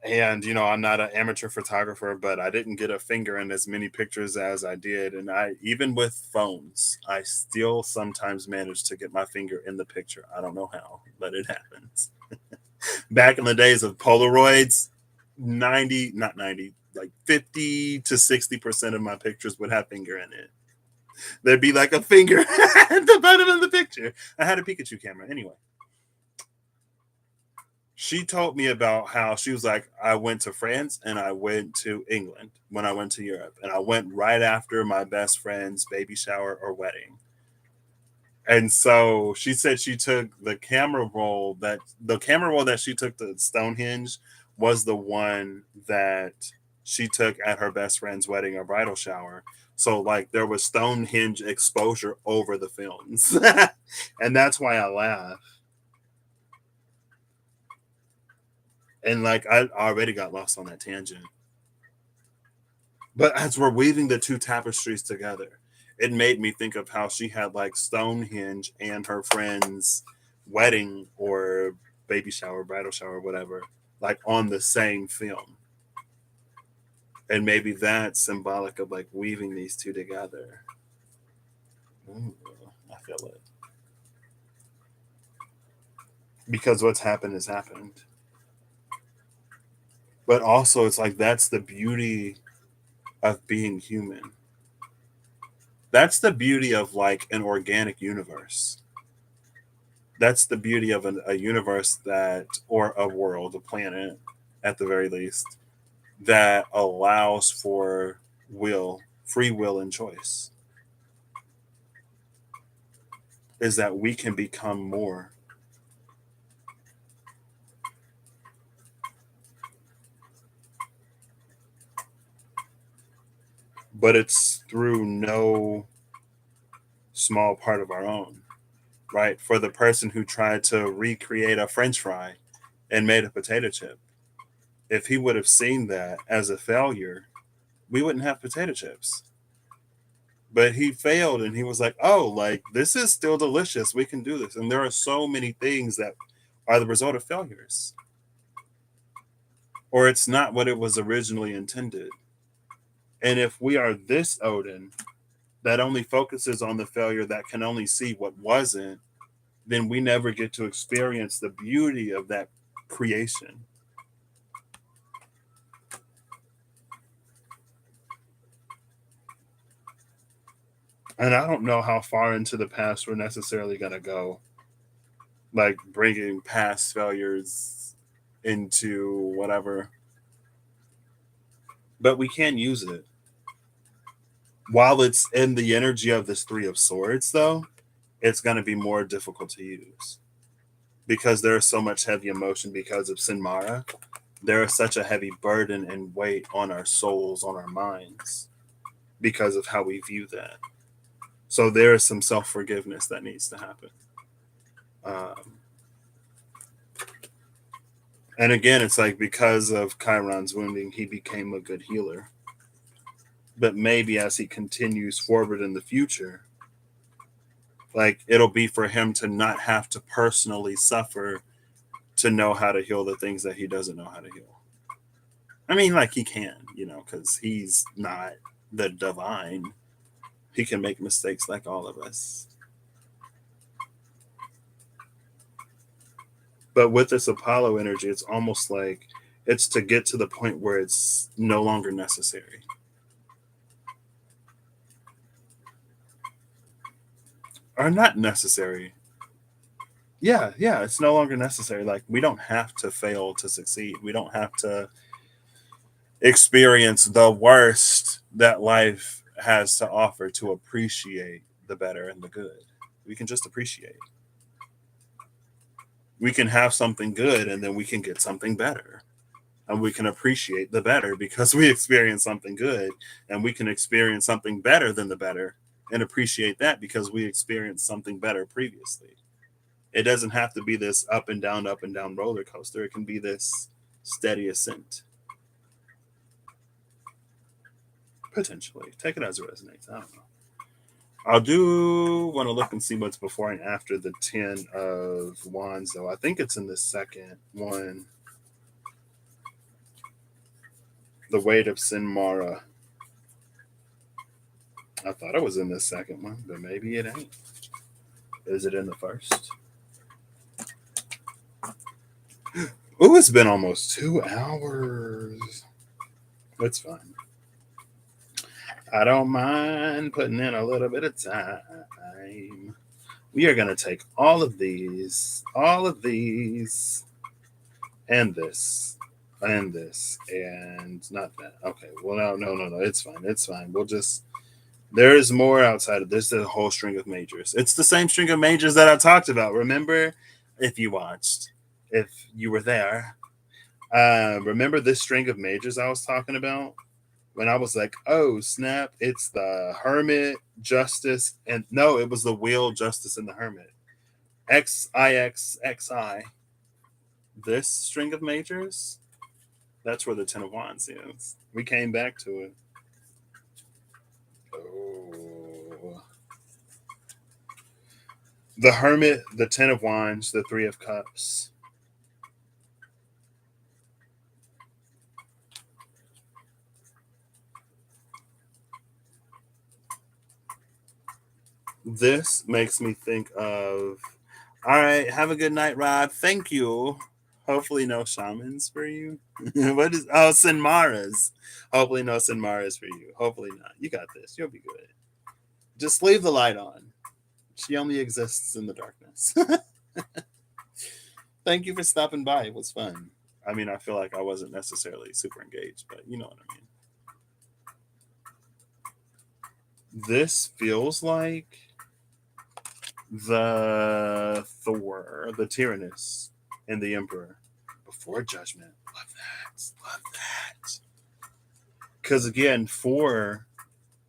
And I'm not an amateur photographer, but I didn't get a finger in as many pictures as I did. And I, even with phones, I still sometimes manage to get my finger in the picture. I don't know how, but it happens. Back in the days of Polaroids, 90, not 90, like 50 to 60% of my pictures would have finger in it. There'd be like a finger at the bottom of the picture. I had a Pikachu camera anyway. She told me about how she was like, I went to France and I went to England when I went to Europe. And I went right after my best friend's baby shower or wedding. And so she said she took the camera roll that she took to Stonehenge was the one that she took at her best friend's wedding or bridal shower. So like there was Stonehenge exposure over the films. And that's why I laugh. And like I already got lost on that tangent. But as we're weaving the two tapestries together, it made me think of how she had like Stonehenge and her friend's wedding or baby shower, bridal shower, whatever, like on the same film. And maybe that's symbolic of like weaving these two together. Ooh, I feel it. Because what's happened has happened. But also, it's like that's the beauty of being human. That's the beauty of like an organic universe. That's the beauty of a universe that, or a world, a planet at the very least, that allows for free will and choice, is that we can become more. But it's through no small part of our own, right? For the person who tried to recreate a French fry and made a potato chip, if he would have seen that as a failure, we wouldn't have potato chips. But he failed and he was like, oh, like this is still delicious. We can do this. And there are so many things that are the result of failures, or it's not what it was originally intended. And if we are this Odin that only focuses on the failure, that can only see what wasn't, then we never get to experience the beauty of that creation. And I don't know how far into the past we're necessarily going to go, like bringing past failures into whatever, but we can use it. While it's in the energy of this Three of Swords, though, it's going to be more difficult to use because there is so much heavy emotion because of Sinmara. There is such a heavy burden and weight on our souls, on our minds, because of how we view that. So there is some self forgiveness that needs to happen. Um, and again, it's like because of Chiron's wounding, he became a good healer. But maybe as he continues forward in the future, like it'll be for him to not have to personally suffer to know how to heal the things that he doesn't know how to heal. I mean, like he can, because he's not the divine. He can make mistakes like all of us. But with this Apollo energy, it's almost like it's to get to the point where it's no longer necessary. Or not necessary. Yeah, yeah, it's no longer necessary. Like we don't have to fail to succeed. We don't have to experience the worst that life has to offer to appreciate the better and the good. We can just appreciate. We can have something good and then we can get something better. And we can appreciate the better because we experience something good, and we can experience something better than the better and appreciate that because we experienced something better previously. It doesn't have to be this up and down roller coaster. It can be this steady ascent. Potentially. Take it as it resonates. I don't know. I do want to look and see what's before and after the 10 of Wands, though. I think it's in the second one. The weight of Sinmara. I thought it was in the second one, but maybe it ain't. Is it in the first? Oh, it's been almost 2 hours. It's fine. I don't mind putting in a little bit of time. We are going to take all of these, and this, and not that. Okay. Well, no. It's fine. It's fine. We'll just There is more outside of this. There's a whole string of majors. It's the same string of majors that I talked about. Remember, if you watched, if you were there, remember this string of majors I was talking about when I was like, oh snap, it's the Hermit, Justice, and no, it was the Wheel, Justice, and the Hermit. XIXXI. This string of majors, that's where the Ten of Wands is. We came back to it. Oh. The Hermit, the Ten of Wands, the Three of Cups. This makes me think of, all right, have a good night, Rod. Thank you. Hopefully, no shamans for you. What is, oh, Sinmaras. Hopefully, no Sinmaras for you. Hopefully, not. You got this. You'll be good. Just leave the light on. She only exists in the darkness. Thank you for stopping by. It was fun. I mean, I feel like I wasn't necessarily super engaged, but you know what I mean. This feels like the Thor, the Tyrannus, and the Emperor before Judgment. Love that. Love that. Because again, 4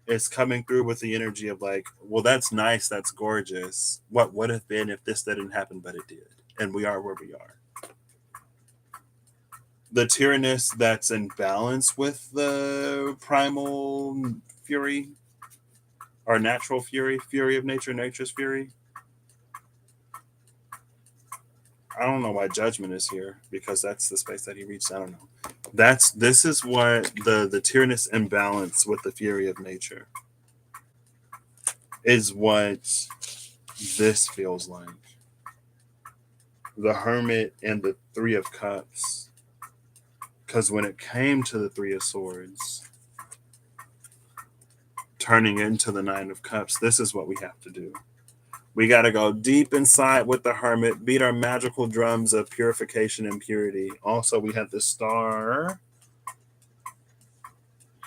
is coming through with the energy of like, well, that's nice, that's gorgeous. What would have been if this didn't happen, but it did. And we are where we are. The Tyrannus that's in balance with the primal fury, or natural fury, fury of nature, nature's fury. I don't know why Judgment is here, because that's the space that he reached. I don't know. This is what the Tyrannus imbalance with the fury of nature is what this feels like. The Hermit and the Three of Cups. Because when it came to the Three of Swords, turning into the Nine of Cups, this is what we have to do. We got to go deep inside with the Hermit, beat our magical drums of purification and purity. Also, we have the Star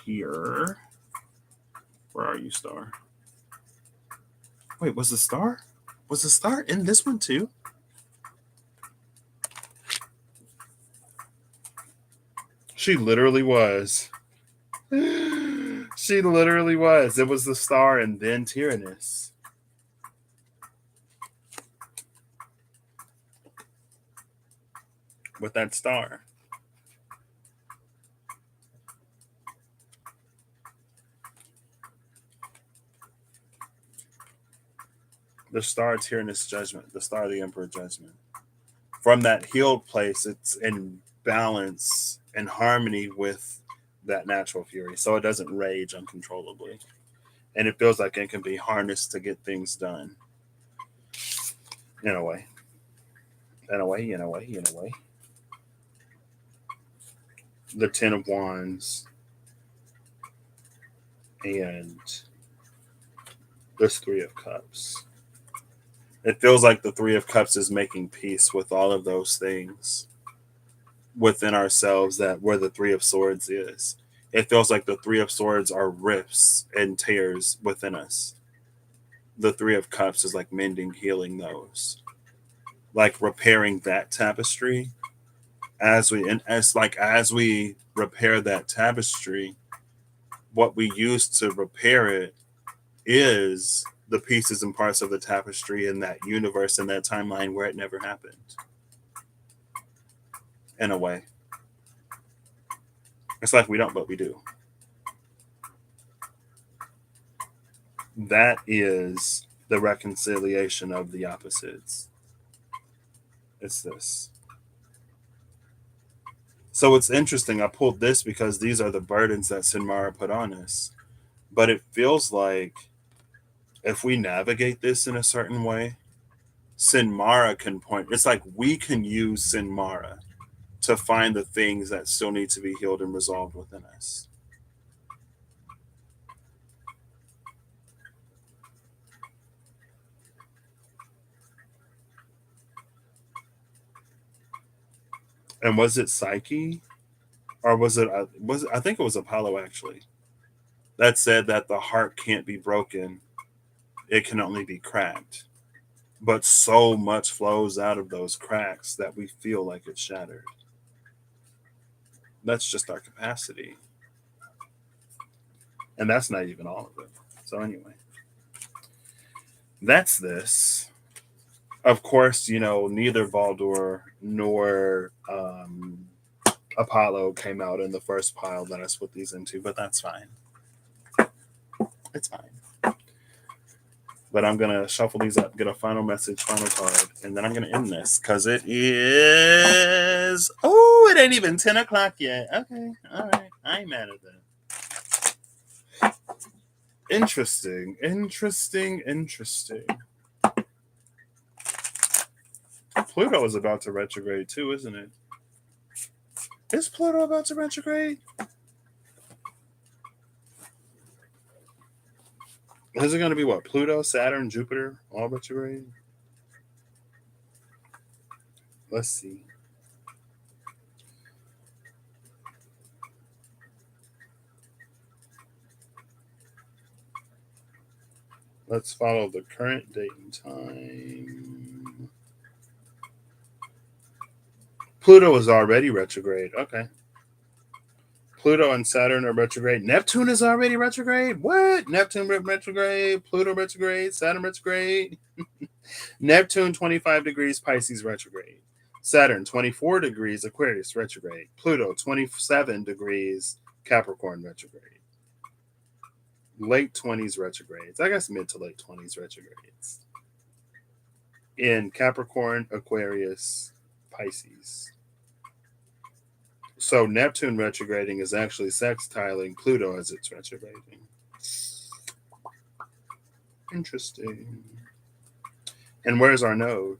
here. Where are you, Star? Wait, was the Star? Was the Star in this one too? She literally was. She literally was. It was the Star and then Tyrannus. With that Star. The Star, Tyrannus, Judgment. The Star, the Emperor, Judgment. From that healed place, it's in balance and harmony with that natural fury, so it doesn't rage uncontrollably, and it feels like it can be harnessed to get things done. In a way, in a way, in a way, in a way. The Ten of Wands and this Three of Cups. It feels like the Three of Cups is making peace with all of those things within ourselves that where the Three of Swords is. It feels like the Three of Swords are rifts and tears within us. The Three of Cups is like mending, healing those, like repairing that tapestry. As we repair that tapestry, what we use to repair it is the pieces and parts of the tapestry in that universe, in that timeline where it never happened. In a way, it's like we don't, but we do. That is the reconciliation of the opposites. It's this. So it's interesting. I pulled this because these are the burdens that Sinmara put on us. But it feels like if we navigate this in a certain way, Sinmara can point. It's like we can use Sinmara to find the things that still need to be healed and resolved within us. And was it Psyche, or was it? I think it was Apollo actually. that said that the heart can't be broken, it can only be cracked. But so much flows out of those cracks that we feel like it's shattered. That's just our capacity. And that's not even all of it. So, anyway, that's this. Of course, neither Baldur nor Apollo came out in the first pile that I split these into, but that's fine. It's fine. But I'm going to shuffle these up, get a final message, final card, and then I'm going to end this because it is. Oh, it ain't even 10 o'clock yet. Okay. All right. I ain't mad at that. Interesting. Pluto is about to retrograde too, isn't it? Is Pluto about to retrograde? Is it going to be what? Pluto, Saturn, Jupiter, all retrograde? Let's see. Let's follow the current date and time. Pluto is already retrograde. Okay. Pluto and Saturn are retrograde. Neptune is already retrograde? What? Neptune retrograde, Pluto retrograde, Saturn retrograde. Neptune 25 degrees Pisces retrograde. Saturn 24 degrees Aquarius retrograde. Pluto 27 degrees Capricorn retrograde. Late 20s retrogrades. I guess mid to late 20s retrogrades. In Capricorn, Aquarius, Pisces. So Neptune retrograding is actually sextiling Pluto as it's retrograding. Interesting. And where's our node?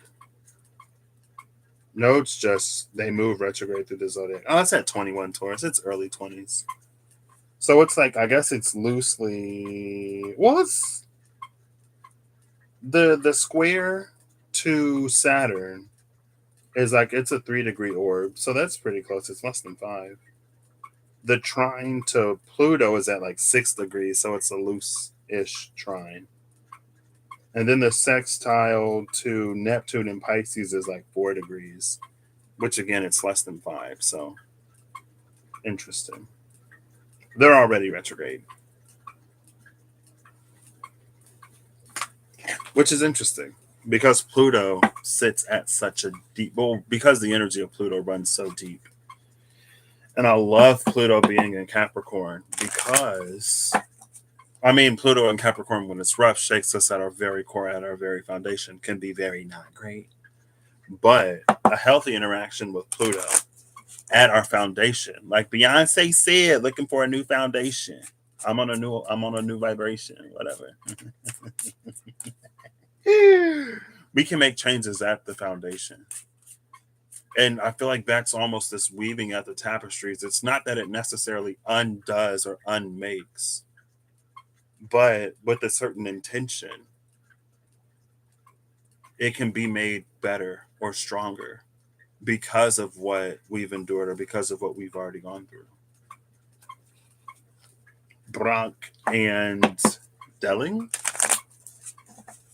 Nodes they move retrograde through the zodiac. Oh, it's at 21 Taurus. It's early 20s. So it's like, I guess it's loosely, well, it's the square to Saturn is like, it's a 3-degree orb. So that's pretty close. It's less than 5. The trine to Pluto is at like 6 degrees. So it's a loose-ish trine. And then the sextile to Neptune and Pisces is like 4 degrees, which again, it's less than 5. So interesting. They're already retrograde, which is interesting because Pluto sits at such a deep, well, because the energy of Pluto runs so deep. And I love Pluto being in Capricorn because, I mean, Pluto in Capricorn, when it's rough, shakes us at our very core, at our very foundation, can be very not great. But a healthy interaction with Pluto at our foundation, like Beyonce said, looking for a new foundation. I'm on a new vibration, whatever. We can make changes at the foundation. And I feel like that's almost this weaving at the tapestries. It's not that it necessarily undoes or unmakes, but with a certain intention, it can be made better or stronger because of what we've endured or because of what we've already gone through. Brock and Delling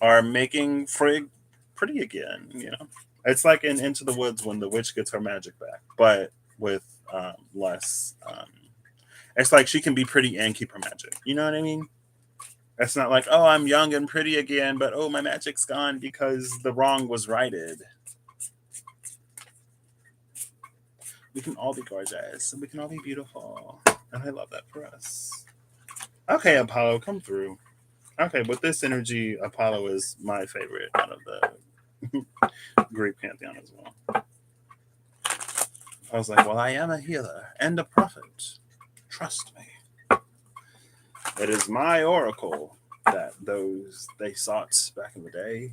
are making Frigg pretty again. It's like in Into the Woods when the witch gets her magic back, but with less. It's like she can be pretty and keep her magic. You know what I mean? It's not like, oh, I'm young and pretty again, but oh, my magic's gone because the wrong was righted. We can all be gorgeous and we can all be beautiful. And I love that for us. Okay, Apollo, come through. Okay, with this energy, Apollo is my favorite out of the Greek pantheon as well. I was like, well, I am a healer and a prophet. Trust me. It is my oracle that they sought back in the day.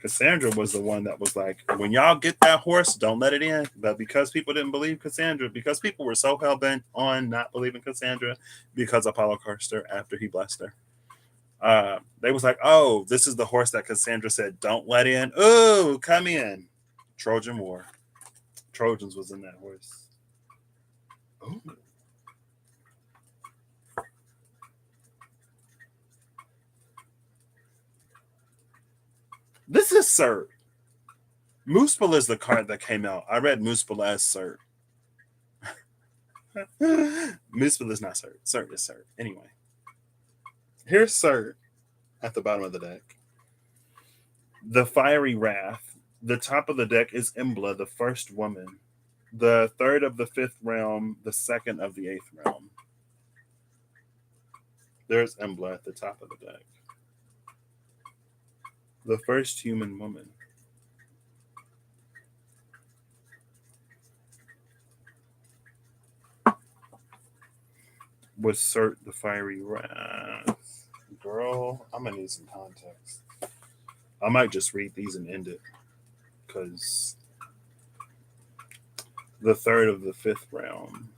Cassandra was the one that was like, when y'all get that horse, don't let it in. But because people didn't believe Cassandra, because people were so hell-bent on not believing Cassandra, because Apollo cursed her after he blessed her, they was like, oh, this is the horse that Cassandra said, don't let in. Oh, come in. Trojan War. Trojans was in that horse. Ooh. This is Sir. Moosepal is the card that came out. I read Moosepal as Sir. Moosepal is not Sir. Sir is Sir. Anyway, here's Sir at the bottom of the deck. The Fiery Wrath. The top of the deck is Embla, the first woman. The third of the fifth realm, the second of the eighth realm. There's Embla at the top of the deck. The first human woman. Was Cert the Fiery Wrath. Girl, I'm gonna need some context. I might just read these and end it. Because the third of the fifth realm.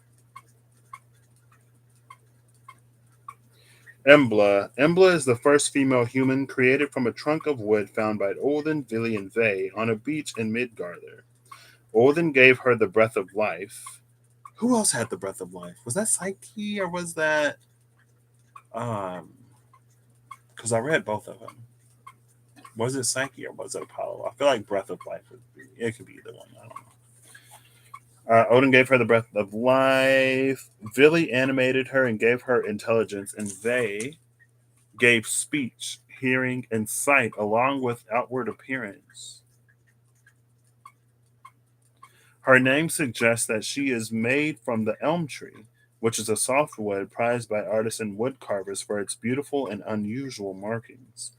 Embla. Embla is the first female human created from a trunk of wood found by Olden, Vili, and Ve on a beach in Midgardr. Olden gave her the breath of life. Who else had the breath of life? Was that Psyche or was that because I read both of them. Was it Psyche or was it Apollo? I feel like breath of life would be it could be either one. I don't know. Odin gave her the breath of life. Vili animated her and gave her intelligence, and they gave speech, hearing, and sight along with outward appearance. Her name suggests that she is made from the elm tree, which is a softwood prized by artisan wood carvers for its beautiful and unusual markings.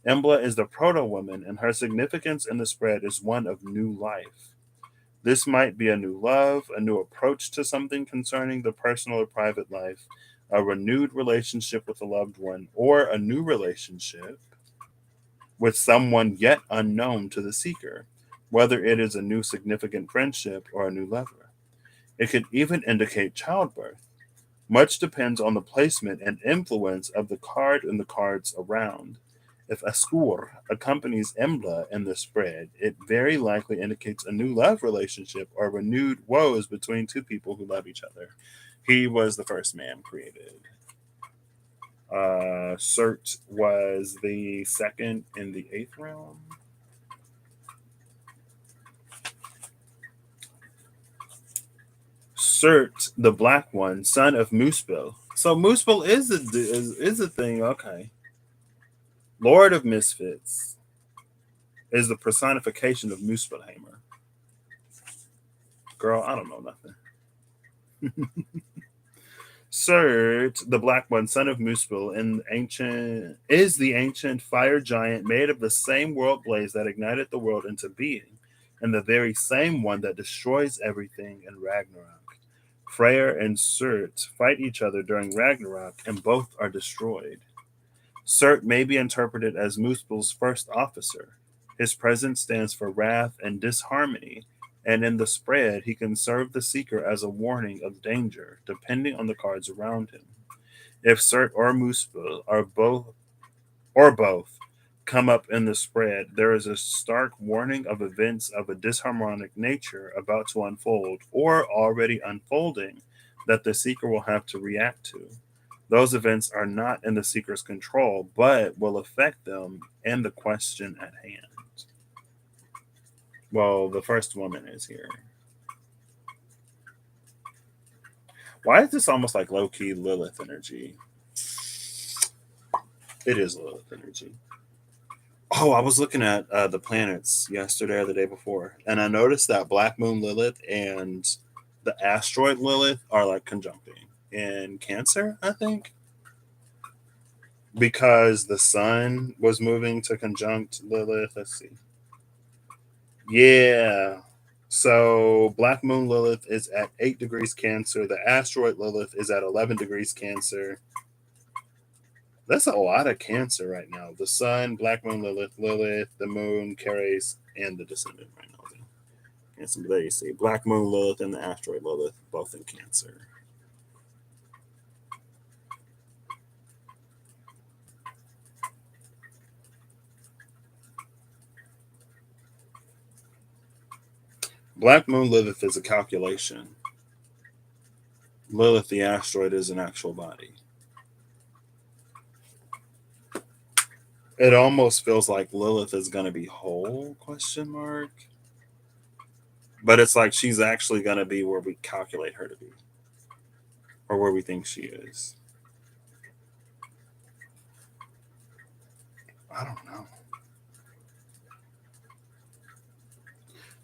Embla is the proto woman, and her significance in the spread is one of new life. This might be a new love, a new approach to something concerning the personal or private life, a renewed relationship with a loved one, or a new relationship with someone yet unknown to the seeker, whether it is a new significant friendship or a new lover. It could even indicate childbirth. Much depends on the placement and influence of the card and the cards around. If Askur accompanies Embla in the spread, it very likely indicates a new love relationship or renewed woes between two people who love each other. He was the first man created. Surt was the second in the eighth realm. Surt, the black one, son of Muspel. So Muspel is a thing. Okay. Lord of Misfits is the personification of Muspelheimer. Girl, I don't know nothing. Surt, the Black One, son of Muspel, is the ancient fire giant made of the same world blaze that ignited the world into being, and the very same one that destroys everything in Ragnarok. Freyr and Surt fight each other during Ragnarok, and both are destroyed. Surt may be interpreted as Muspel's first officer. His presence stands for wrath and disharmony, and in the spread, he can serve the seeker as a warning of danger, depending on the cards around him. If Surt or Muspel are both come up in the spread, there is a stark warning of events of a disharmonic nature about to unfold or already unfolding that the seeker will have to react to. Those events are not in the seeker's control, but will affect them and the question at hand. Well, the first woman is here. Why is this almost like low key Lilith energy? It is Lilith energy. Oh, I was looking at the planets yesterday or the day before, and I noticed that Black Moon Lilith and the asteroid Lilith are like conjuncting in Cancer, I think, because the sun was moving to conjunct Lilith. Let's see. Yeah. So Black Moon Lilith is at 8 degrees Cancer. The asteroid Lilith is at 11 degrees Cancer. That's a lot of Cancer right now. The Sun, Black Moon Lilith, Lilith, the Moon, Ceres, and the Descendant right now. And so there you see Black Moon Lilith and the asteroid Lilith both in Cancer. Black Moon Lilith is a calculation. Lilith, the asteroid, is an actual body. It almost feels like Lilith is going to be whole, question mark. But it's like she's actually going to be where we calculate her to be, or where we think she is. I don't know.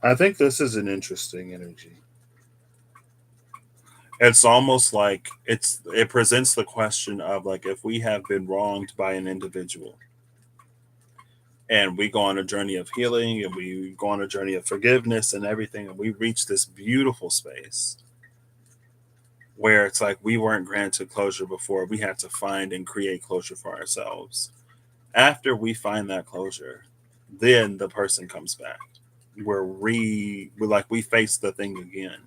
I think this is an interesting energy. It's almost like it presents the question of like if we have been wronged by an individual and we go on a journey of healing and we go on a journey of forgiveness and everything and we reach this beautiful space where it's like we weren't granted closure before, we had to find and create closure for ourselves. After we find that closure, then the person comes back where we like we face the thing again.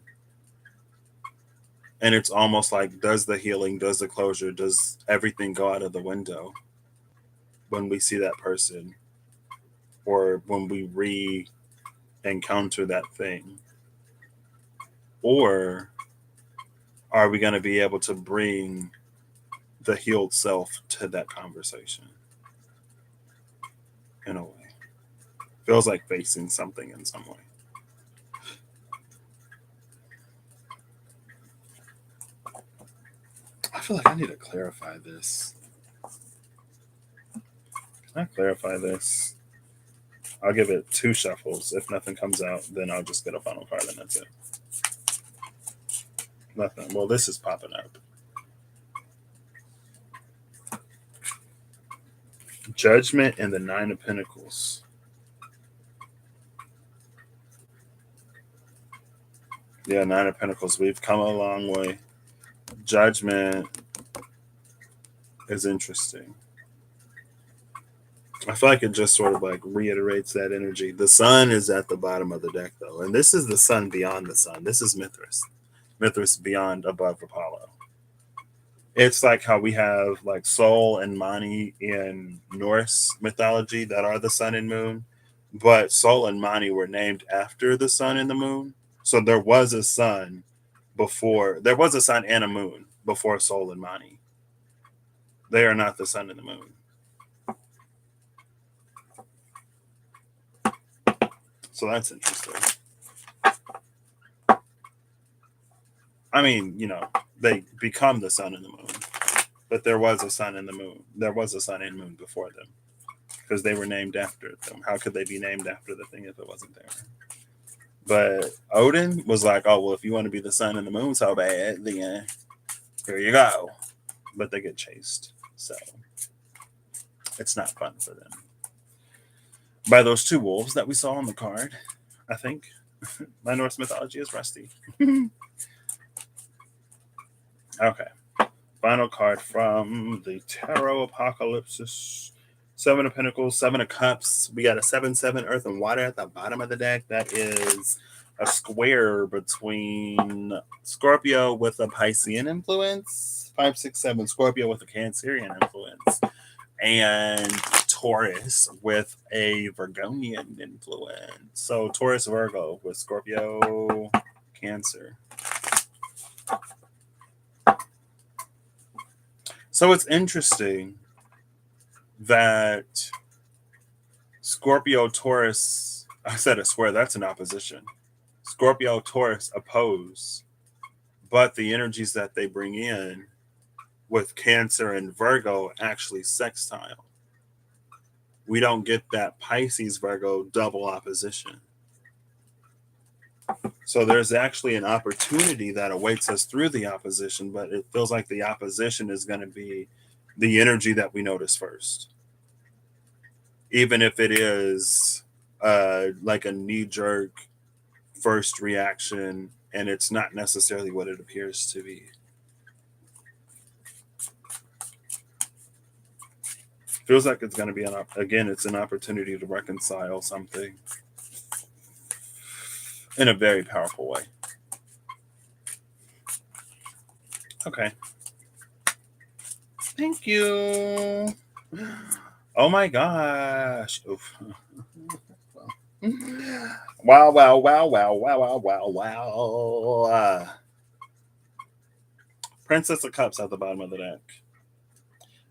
And it's almost like, does the healing, does the closure, does everything go out of the window when we see that person or when we encounter that thing? Or are we going to be able to bring the healed self to that conversation in a way? Feels like facing something in some way. I feel like I need to clarify this. Can I clarify this? I'll give it 2 shuffles. If nothing comes out, then I'll just get a final card and that's it. Nothing. Well, this is popping up. Judgment and the 9 of Pentacles. Yeah, 9 of Pentacles. We've come a long way. Judgment is interesting. I feel like it just sort of like reiterates that energy. The sun is at the bottom of the deck, though. And this is the sun beyond the sun. This is Mithras. Mithras beyond, above Apollo. It's like how we have like Sol and Mani in Norse mythology that are the sun and moon. But Sol and Mani were named after the sun and the moon. So there was a sun there was a sun and a moon before Sol and Mani. They are not the sun and the moon. So that's interesting. I mean, they become the sun and the moon, but there was a sun and the moon. There was a sun and moon before them because they were named after them. How could they be named after the thing if it wasn't there? But Odin was like, oh, well, if you want to be the sun and the moon so bad, then here you go. But they get chased. So it's not fun for them. By those 2 wolves that we saw on the card, I think. My Norse mythology is rusty. Okay. Final card from the Tarot Apocalypse. 7 of Pentacles, 7 of Cups. We got a 7-7 Earth and Water at the bottom of the deck. That is a square between Scorpio with a Piscean influence, 5, 6, 7 Scorpio with a Cancerian influence, and Taurus with a Virgonian influence. So Taurus, Virgo with Scorpio, Cancer. So it's interesting that Scorpio, Taurus, I said a square, that's an opposition. Scorpio, Taurus oppose, but the energies that they bring in with Cancer and Virgo actually sextile. We don't get that Pisces, Virgo double opposition. So there's actually an opportunity that awaits us through the opposition, but it feels like the opposition is going to be the energy that we notice first. Even if it is like a knee-jerk first reaction, and it's not necessarily what it appears to be. Feels like it's going to be, it's an opportunity to reconcile something in a very powerful way. Okay. Thank you. Oh my gosh. Oof. Wow, wow, wow, wow, wow, wow, wow, wow. Princess of Cups at the bottom of the deck.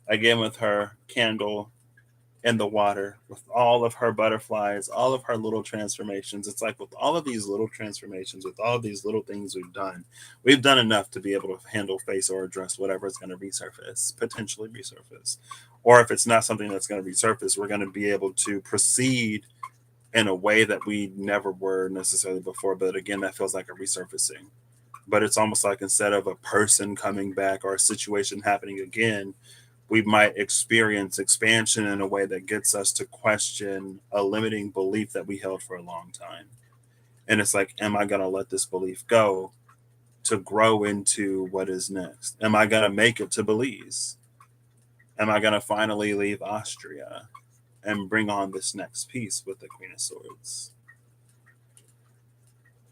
Again, with her candle in the water, with all of her butterflies, all of her little transformations. It's like with all of these little transformations, with all of these little things we've done enough to be able to handle, face, or address whatever is going to resurface, potentially resurface. Or if it's not something that's going to resurface, we're going to be able to proceed in a way that we never were necessarily before. But again, that feels like a resurfacing. But it's almost like instead of a person coming back or a situation happening again, we might experience expansion in a way that gets us to question a limiting belief that we held for a long time. And it's like, am I going to let this belief go to grow into what is next? Am I going to make it to Belize? Am I going to finally leave Austria and bring on this next piece with the Queen of Swords?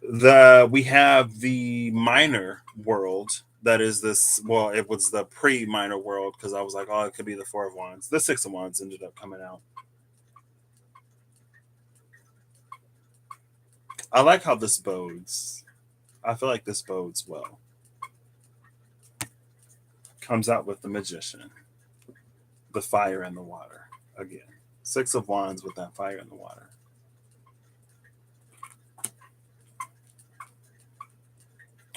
We have the minor world that is this. Well, it was the pre-minor world because I was like, oh, it could be the Four of Wands. The Six of Wands ended up coming out. I like how this bodes. I feel like this bodes well. Comes out with the Magician, the fire and the water again. Six of Wands with that fire in the water.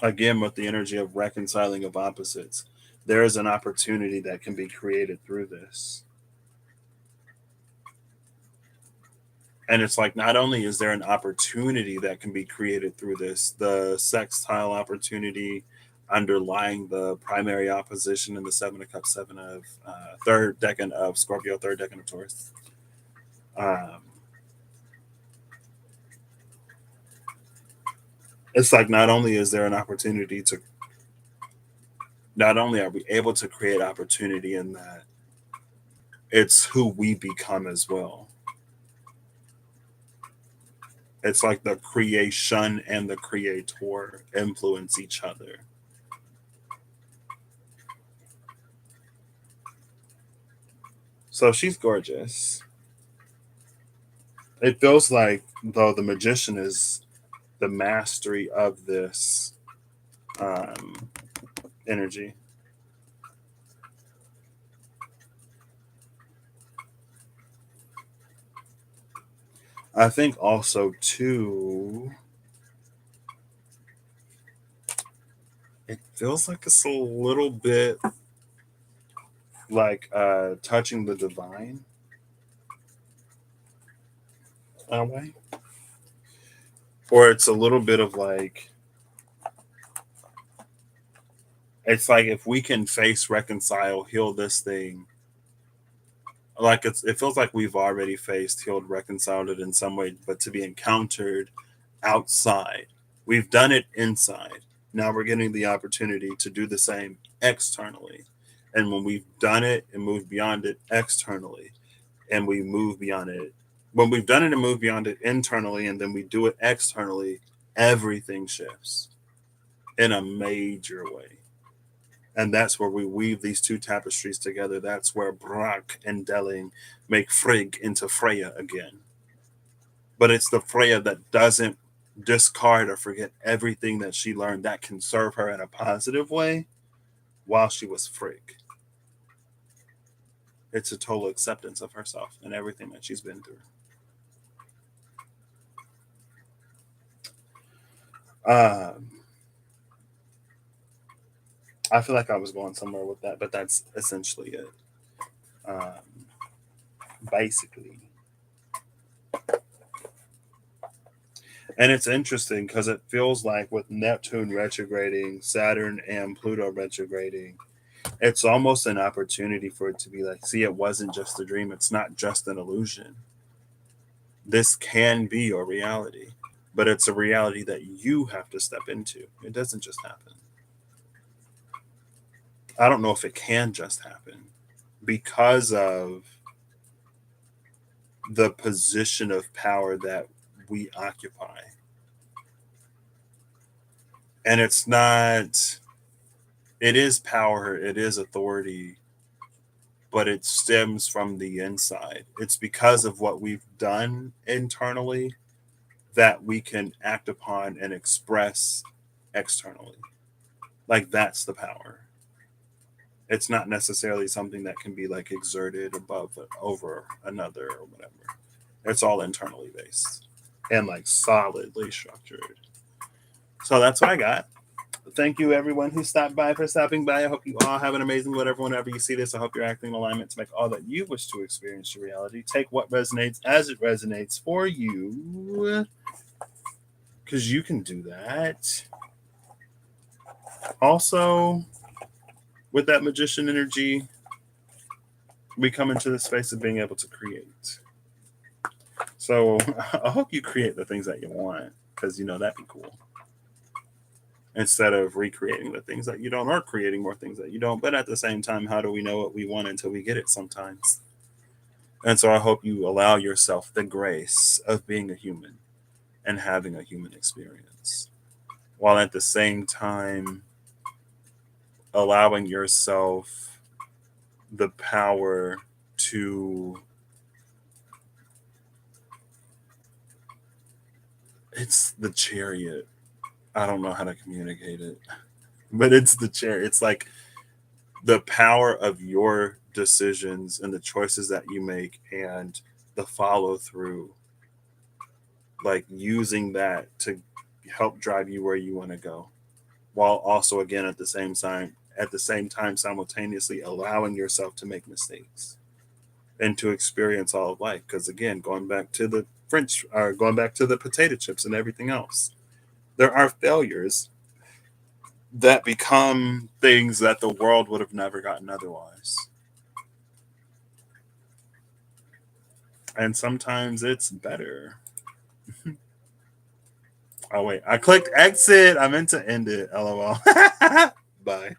Again, with the energy of reconciling of opposites, there is an opportunity that can be created through this. And it's like, not only is there an opportunity that can be created through this, the sextile opportunity underlying the primary opposition in the Seven of Cups, Seven of third decan of Scorpio, third decan of Taurus. Um, it's like, not only is there an opportunity to, not only are we able to create opportunity in that, it's who we become as well. It's like the creation and the creator influence each other. So she's gorgeous. It feels like, though, the magician is the mastery of this um, energy. I think also too, it feels like it's a little bit like touching the divine in a way, or it's a little bit of like, it's like if we can face, reconcile, heal this thing, like it feels like we've already faced, healed, reconciled it in some way, but to be encountered outside, we've done it inside. Now we're getting the opportunity to do the same externally. And when we've done it and moved beyond it externally, and we move beyond it, when we've done it and moved beyond it internally, and then we do it externally, everything shifts in a major way. And that's where we weave these two tapestries together. That's where Brock and Delling make Frigg into Freya again. But it's the Freya that doesn't discard or forget everything that she learned that can serve her in a positive way while she was Frigg. It's a total acceptance of herself and everything that she's been through. Um, I feel like I was going somewhere with that, but that's essentially it. Um, Basically. And it's interesting because it feels like with Neptune retrograding, Saturn and Pluto retrograding, it's almost an opportunity for it to be like, see, it wasn't just a dream. It's not just an illusion. This can be your reality, but it's a reality that you have to step into. It doesn't just happen. I don't know if it can just happen because of the position of power that we occupy. And it's not, it is power, it is authority, but it stems from the inside. It's because of what we've done internally that we can act upon and express externally. Like that's the power. It's not necessarily something that can be like exerted above over another or whatever. It's all internally based and like solidly structured. So that's what I got. Thank you, everyone who stopped by for stopping by. I hope you all have an amazing whatever whenever you see this. I hope you're acting in alignment to make all that you wish to experience your reality. Take what resonates as it resonates for you, because you can do that. Also, with that magician energy, we come into the space of being able to create. So I hope you create the things that you want, because that'd be cool. Instead of recreating the things that you don't, or creating more things that you don't. But at the same time, how do we know what we want until we get it sometimes? And so I hope you allow yourself the grace of being a human and having a human experience, while at the same time allowing yourself the power to, it's the chariot. I don't know how to communicate it, but it's the chariot. It's like the power of your decisions and the choices that you make and the follow through, like using that to help drive you where you want to go, while also again at the same time simultaneously allowing yourself to make mistakes and to experience all of life. Because again, going back to the potato chips and everything else, there are failures that become things that the world would have never gotten otherwise. And sometimes it's better. Oh, wait. I clicked exit. I meant to end it. LOL. Bye.